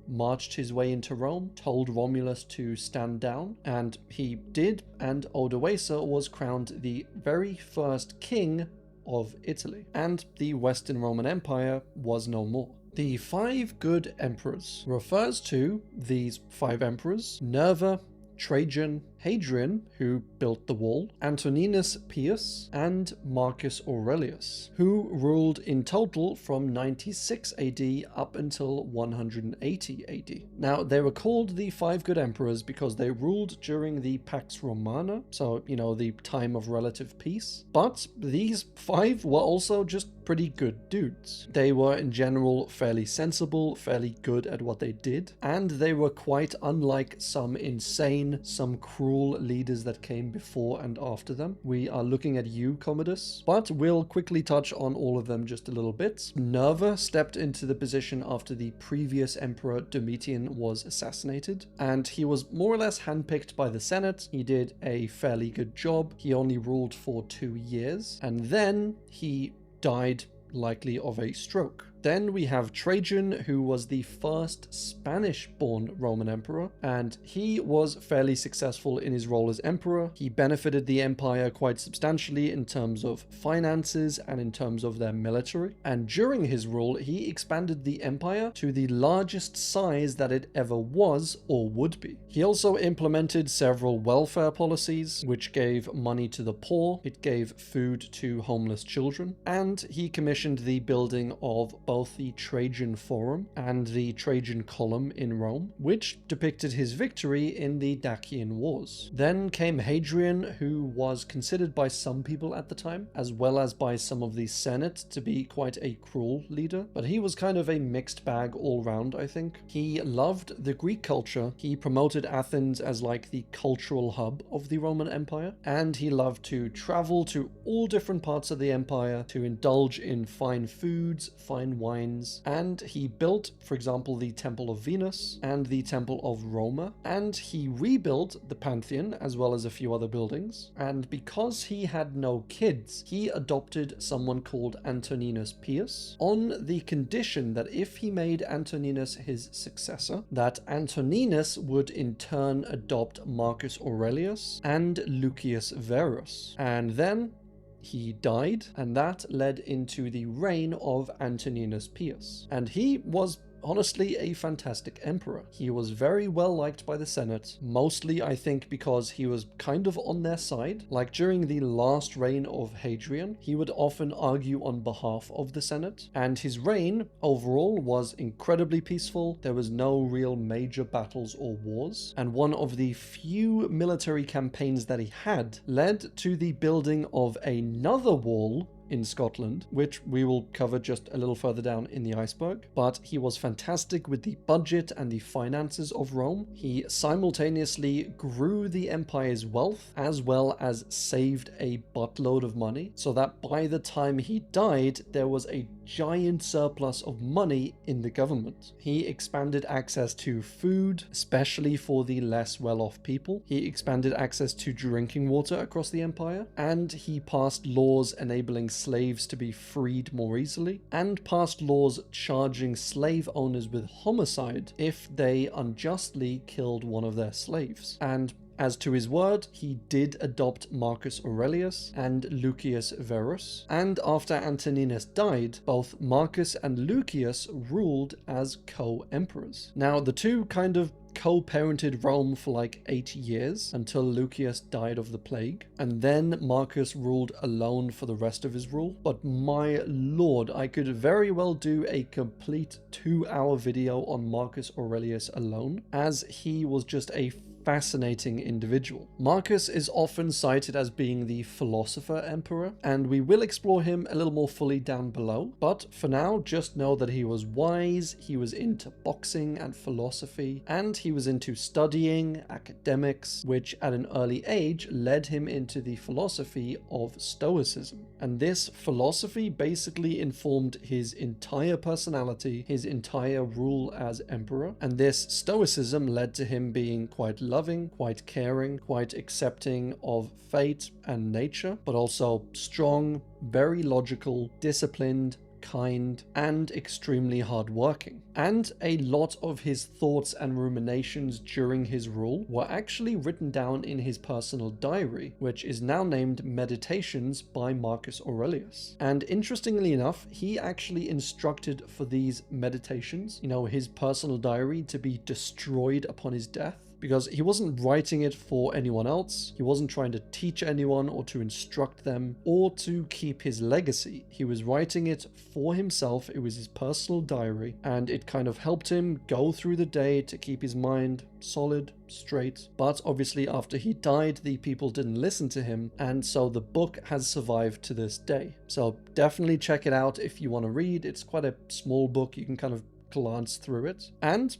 [SPEAKER 1] marched his way into Rome, told Romulus to stand down, and he did, and Odoacer was crowned the very first king of Italy, and the Western Roman Empire was no more. The 5 good emperors refers to these 5 emperors: Nerva, Trajan, Hadrian, who built the wall, Antoninus Pius, and Marcus Aurelius, who ruled in total from 96 AD up until 180 AD. Now, they were called the 5 good emperors because they ruled during the Pax Romana, so, the time of relative peace. But these 5 were also just pretty good dudes. They were in general fairly sensible, fairly good at what they did, and they were quite unlike some insane, some cruel leaders that came before and after them. We are looking at you, Commodus, but we'll quickly touch on all of them just a little bit. Nerva stepped into the position after the previous emperor Domitian was assassinated, and he was more or less handpicked by the Senate. He did a fairly good job. He only ruled for 2 years, and then he died, likely of a stroke. Then we have Trajan, who was the first Spanish-born Roman emperor, and he was fairly successful in his role as emperor. He benefited the empire quite substantially in terms of finances and in terms of their military. And during his rule, he expanded the empire to the largest size that it ever was or would be. He also implemented several welfare policies, which gave money to the poor, it gave food to homeless children, and he commissioned the building of both the Trajan Forum and the Trajan Column in Rome, which depicted his victory in the Dacian Wars. Then came Hadrian, who was considered by some people at the time, as well as by some of the Senate, to be quite a cruel leader, but he was kind of a mixed bag all round, I think. He loved the Greek culture, he promoted Athens as like the cultural hub of the Roman Empire, and he loved to travel to all different parts of the empire to indulge in fine foods, fine wines, and he built, for example, the Temple of Venus and the Temple of Roma, and he rebuilt the Pantheon as well as a few other buildings. And because he had no kids, he adopted someone called Antoninus Pius on the condition that if he made Antoninus his successor, that Antoninus would in turn adopt Marcus Aurelius and Lucius Verus. And then he died, and that led into the reign of Antoninus Pius. And he was honestly a fantastic emperor. He was very well liked by the Senate, mostly I think because he was kind of on their side. Like during the last reign of Hadrian, he would often argue on behalf of the Senate, and his reign overall was incredibly peaceful. There was no real major battles or wars, and one of the few military campaigns that he had led to the building of another wall in Scotland, which we will cover just a little further down in the iceberg. But he was fantastic with the budget and the finances of Rome. He simultaneously grew the empire's wealth as well as saved a buttload of money, so that by the time he died, there was a giant surplus of money in the government. He expanded access to food, especially for the less well-off people. He expanded access to drinking water across the empire, and he passed laws enabling slaves to be freed more easily, and passed laws charging slave owners with homicide if they unjustly killed one of their slaves. And as to his word, he did adopt Marcus Aurelius and Lucius Verus, and after Antoninus died, both Marcus and Lucius ruled as co-emperors. Now, the two kind of co-parented Rome for like 8 years until Lucius died of the plague, and then Marcus ruled alone for the rest of his rule. But my lord, I could very well do a complete 2-hour video on Marcus Aurelius alone, as he was just a fascinating individual. Marcus is often cited as being the philosopher emperor, and we will explore him a little more fully down below, but for now just know that he was wise, he was into boxing and philosophy, and he was into studying, academics, which at an early age led him into the philosophy of Stoicism. And this philosophy basically informed his entire personality, his entire rule as emperor, and this Stoicism led to him being quite loving, quite caring, quite accepting of fate and nature, but also strong, very logical, disciplined, kind, and extremely hardworking. And a lot of his thoughts and ruminations during his rule were actually written down in his personal diary, which is now named Meditations by Marcus Aurelius. And interestingly enough, he actually instructed for these meditations, his personal diary, to be destroyed upon his death, because he wasn't writing it for anyone else. He wasn't trying to teach anyone or to instruct them or to keep his legacy. He was writing it for himself. It was his personal diary, and it kind of helped him go through the day to keep his mind solid, straight. But obviously after he died, the people didn't listen to him, and so the book has survived to this day. So definitely check it out if you want to read. It's quite a small book. You can kind of glance through it. And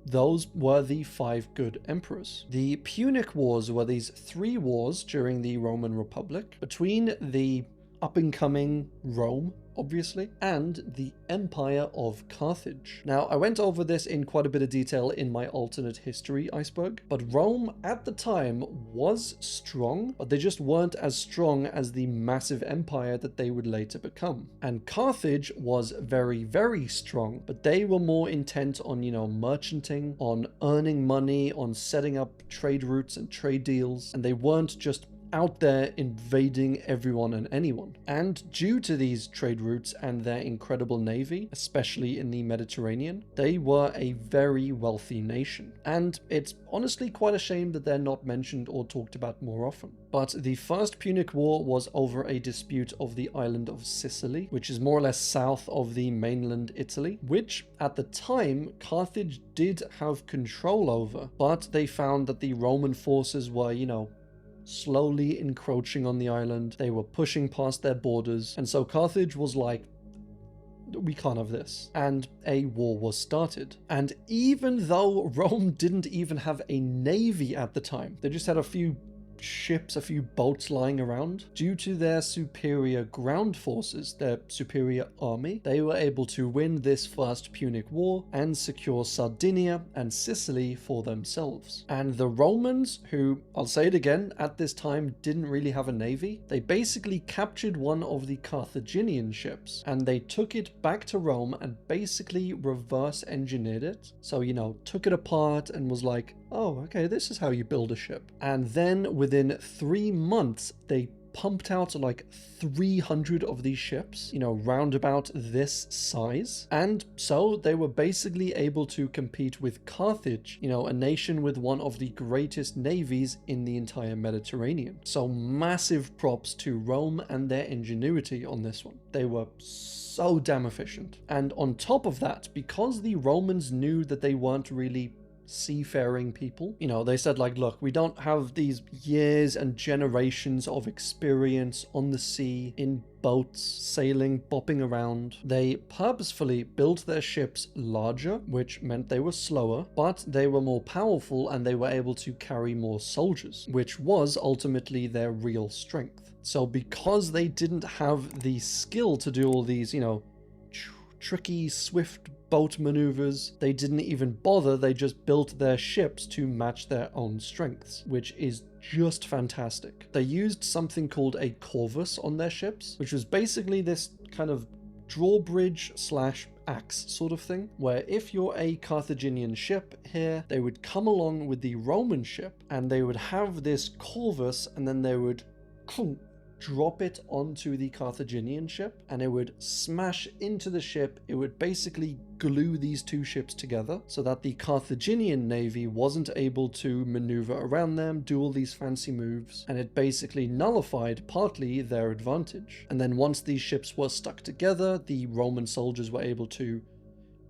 [SPEAKER 1] those were the 5 good emperors. The Punic Wars were these 3 wars during the Roman Republic between the up-and-coming Rome, obviously, and the Empire of Carthage. Now, I went over this in quite a bit of detail in my alternate history iceberg, but Rome at the time was strong, but they just weren't as strong as the massive empire that they would later become. And Carthage was very, very strong, but they were more intent on, merchanting, on earning money, on setting up trade routes and trade deals, and they weren't just out there invading everyone and anyone. And due to these trade routes and their incredible navy, especially in the Mediterranean, they were a very wealthy nation. And it's honestly quite a shame that they're not mentioned or talked about more often. But the First Punic War was over a dispute of the island of Sicily, which is more or less south of the mainland Italy, which at the time Carthage did have control over, but they found that the Roman forces were, slowly encroaching on the island. They were pushing past their borders, and so Carthage was like, we can't have this. And a war was started. And even though Rome didn't even have a navy at the time, they just had a few ships, a few boats lying around, due to their superior ground forces, their superior army, they were able to win this First Punic War and secure Sardinia and Sicily for themselves. And the Romans, who, I'll say it again, at this time didn't really have a navy, they basically captured one of the Carthaginian ships and they took it back to Rome and basically reverse engineered it. So, took it apart and was like, oh, okay, this is how you build a ship. And then within 3 months, they pumped out like 300 of these ships, round about this size. And so they were basically able to compete with Carthage, a nation with one of the greatest navies in the entire Mediterranean. So massive props to Rome and their ingenuity on this one. They were so damn efficient. And on top of that, because the Romans knew that they weren't really seafaring people, they said like, look, we don't have these years and generations of experience on the sea, in boats, sailing, bopping around. They purposefully built their ships larger, which meant they were slower, but they were more powerful and they were able to carry more soldiers, which was ultimately their real strength. So because they didn't have the skill to do all these, tricky, swift boat maneuvers, they didn't even bother. They just built their ships to match their own strengths, which is just fantastic. They used something called a corvus on their ships, which was basically this kind of drawbridge slash axe sort of thing, where if you're a Carthaginian ship here, they would come along with the Roman ship and they would have this corvus, and then they would drop it onto the Carthaginian ship and it would smash into the ship. It would basically glue these two ships together so that the Carthaginian navy wasn't able to maneuver around them, do all these fancy moves, and it basically nullified partly their advantage. And then once these ships were stuck together, the Roman soldiers were able to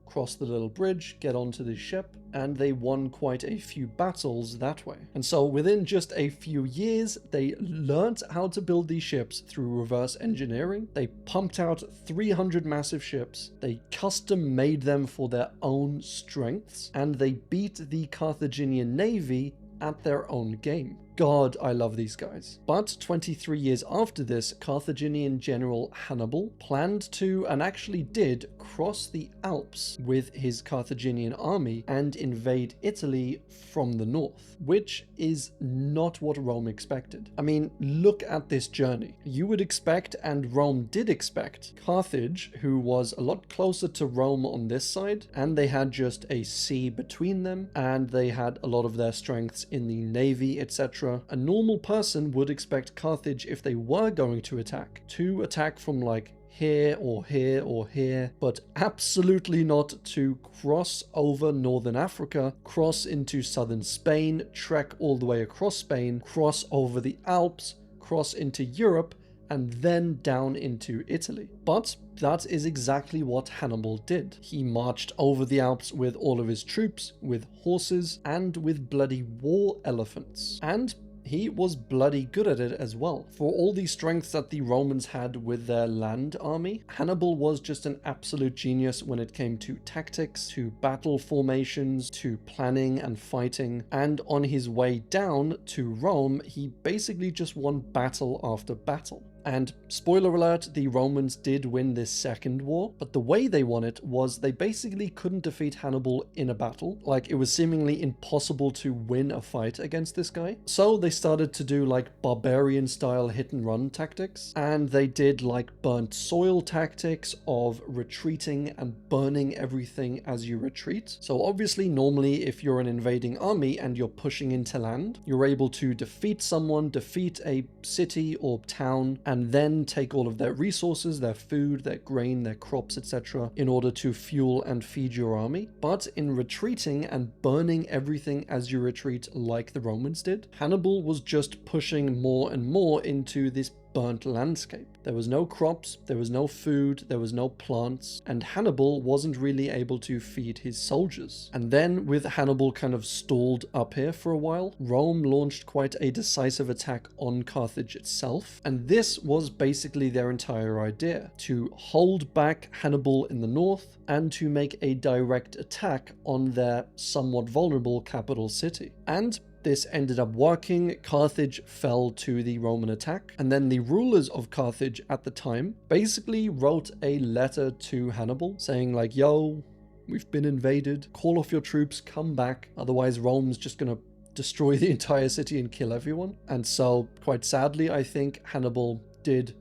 [SPEAKER 1] cross the little bridge, get onto the ship, and they won quite a few battles that way. And so within just a few years, they learnt how to build these ships through reverse engineering. They pumped out 300 massive ships, they custom made them for their own strengths, and they beat the Carthaginian navy at their own game. God, I love these guys. But 23 years after this, Carthaginian general Hannibal planned to, and actually did, cross the Alps with his Carthaginian army and invade Italy from the north, which is not what Rome expected. I mean, look at this journey. You would expect, and Rome did expect, Carthage, who was a lot closer to Rome on this side, and they had just a sea between them, and they had a lot of their strengths in the navy, etc. A normal person would expect Carthage, if they were going to attack from like here or here or here, but absolutely not to cross over northern Africa, cross into southern Spain, trek all the way across Spain, cross over the Alps, cross into Europe, and then down into Italy. But that is exactly what Hannibal did. He marched over the Alps with all of his troops, with horses, and with bloody war elephants. And he was bloody good at it as well. For all the strengths that the Romans had with their land army, Hannibal was just an absolute genius when it came to tactics, to battle formations, to planning and fighting. And on his way down to Rome, he basically just won battle after battle. And spoiler alert, the Romans did win this second war, but the way they won it was they basically couldn't defeat Hannibal in a battle. Like, it was seemingly impossible to win a fight against this guy. So they started to do like barbarian style hit and run tactics, and they did like burnt soil tactics of retreating and burning everything as you retreat. So obviously, normally if you're an invading army and you're pushing into land, you're able to defeat someone, defeat a city or town, and then take all of their resources, their food, their grain, their crops, etc. in order to fuel and feed your army. But in retreating and burning everything as you retreat like the Romans did, Hannibal was just pushing more and more into this burnt landscape. There was no crops, there was no food, there was no plants, and Hannibal wasn't really able to feed his soldiers. And then, with Hannibal kind of stalled up here for a while, Rome launched quite a decisive attack on Carthage itself, and this was basically their entire idea: to hold back Hannibal in the north and to make a direct attack on their somewhat vulnerable capital city. And this ended up working. Carthage fell to the Roman attack, and then the rulers of Carthage at the time basically wrote a letter to Hannibal saying like, yo, we've been invaded, call off your troops, come back, otherwise Rome's just gonna destroy the entire city and kill everyone. And so, quite sadly, I think Hannibal did,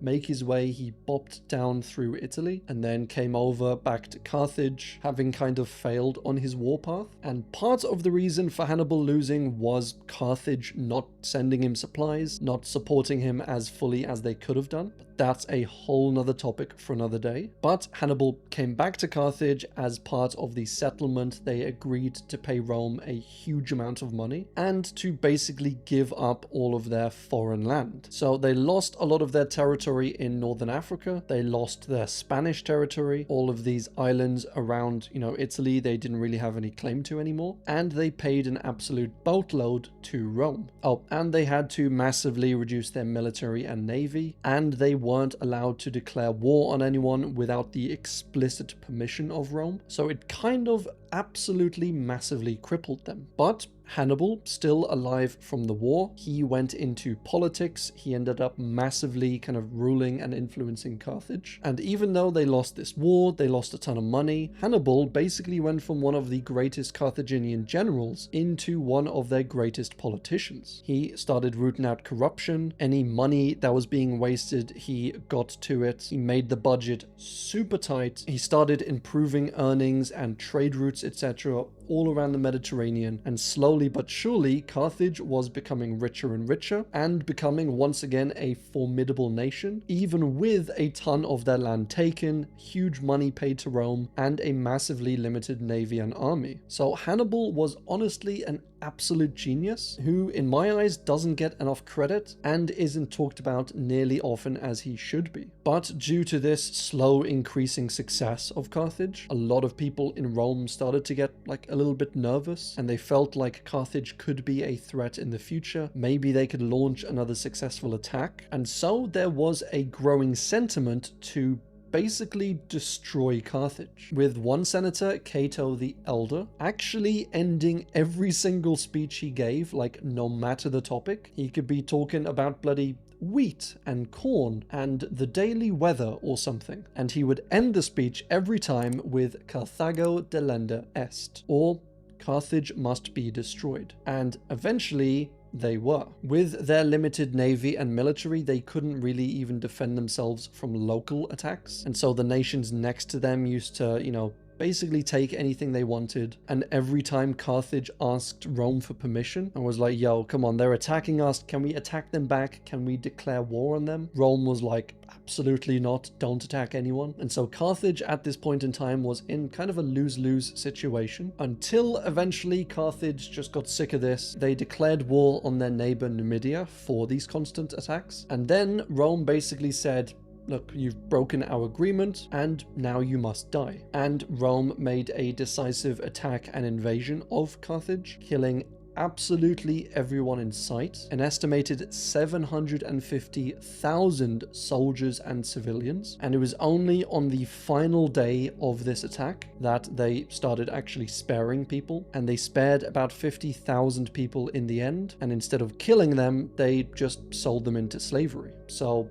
[SPEAKER 1] make his way. He bopped down through Italy and then came over back to Carthage, having kind of failed on his warpath. And part of the reason for Hannibal losing was Carthage not sending him supplies, not supporting him as fully as they could have done. But that's a whole nother topic for another day. But Hannibal came back to Carthage. As part of the settlement, they agreed to pay Rome a huge amount of money and to basically give up all of their foreign land. So they lost a lot of their territory in northern Africa, they lost their Spanish territory, all of these islands around, Italy, they didn't really have any claim to anymore, and they paid an absolute boatload to Rome. Oh, and they had to massively reduce their military and navy, and they weren't allowed to declare war on anyone without the explicit permission of Rome, so it kind of absolutely massively crippled them. But Hannibal, still alive from the war, he went into politics. He ended up massively kind of ruling and influencing Carthage. And even though they lost this war, they lost a ton of money, Hannibal basically went from one of the greatest Carthaginian generals into one of their greatest politicians. He started rooting out corruption. Any money that was being wasted, he got to it. He made the budget super tight. He started improving earnings and trade routes, etc. all around the Mediterranean, and slowly but surely Carthage was becoming richer and richer and becoming once again a formidable nation, even with a ton of their land taken, huge money paid to Rome, and a massively limited navy and army. So Hannibal was honestly an absolute genius who, in my eyes, doesn't get enough credit and isn't talked about nearly often as he should be. But due to this slow increasing success of Carthage, a lot of people in Rome started to get like a little bit nervous, and they felt like Carthage could be a threat in the future. Maybe they could launch another successful attack. And so there was a growing sentiment to basically destroy Carthage, with one senator, Cato the Elder, actually ending every single speech he gave, like no matter the topic. He could be talking about bloody wheat and corn and the daily weather or something, and he would end the speech every time with Carthago delenda est, or Carthage must be destroyed. And eventually they were. With their limited navy and military, they couldn't really even defend themselves from local attacks. And so the nations next to them used to, basically take anything they wanted. And every time Carthage asked Rome for permission and was like, yo, come on, they're attacking us. Can we attack them back? Can we declare war on them? Rome was like, absolutely not. Don't attack anyone. And so Carthage at this point in time was in kind of a lose-lose situation, until eventually Carthage just got sick of this. They declared war on their neighbor Numidia for these constant attacks. And then Rome basically said, look, you've broken our agreement and now you must die. And Rome made a decisive attack and invasion of Carthage, killing absolutely everyone in sight, an estimated 750,000 soldiers and civilians. And it was only on the final day of this attack that they started actually sparing people, and they spared about 50,000 people in the end. And instead of killing them, they just sold them into slavery. So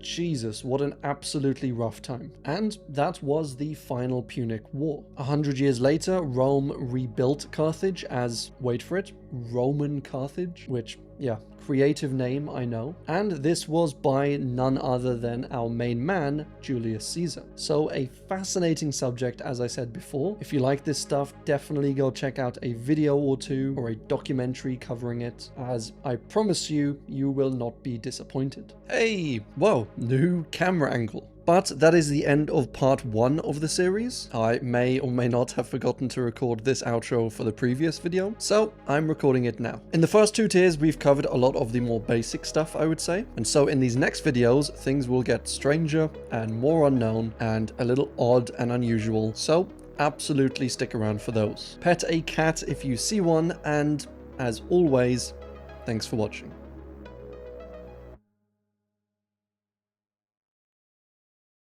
[SPEAKER 1] Jesus, what an absolutely rough time. And that was the final Punic War. 100 years later, Rome rebuilt Carthage as, wait for it, Roman Carthage, which, yeah, creative name, I know. And this was by none other than our main man, Julius Caesar. So a fascinating subject, as I said before. If you like this stuff, definitely go check out a video or two or a documentary covering it, as I promise you, you will not be disappointed. Hey, whoa, new camera angle. But that is the end of part 1 of the series. I may or may not have forgotten to record this outro for the previous video, so I'm recording it now. In the first 2 tiers, we've covered a lot of the more basic stuff, I would say. And so in these next videos, things will get stranger and more unknown and a little odd and unusual. So absolutely stick around for those. Pet a cat if you see one, and as always, thanks for watching.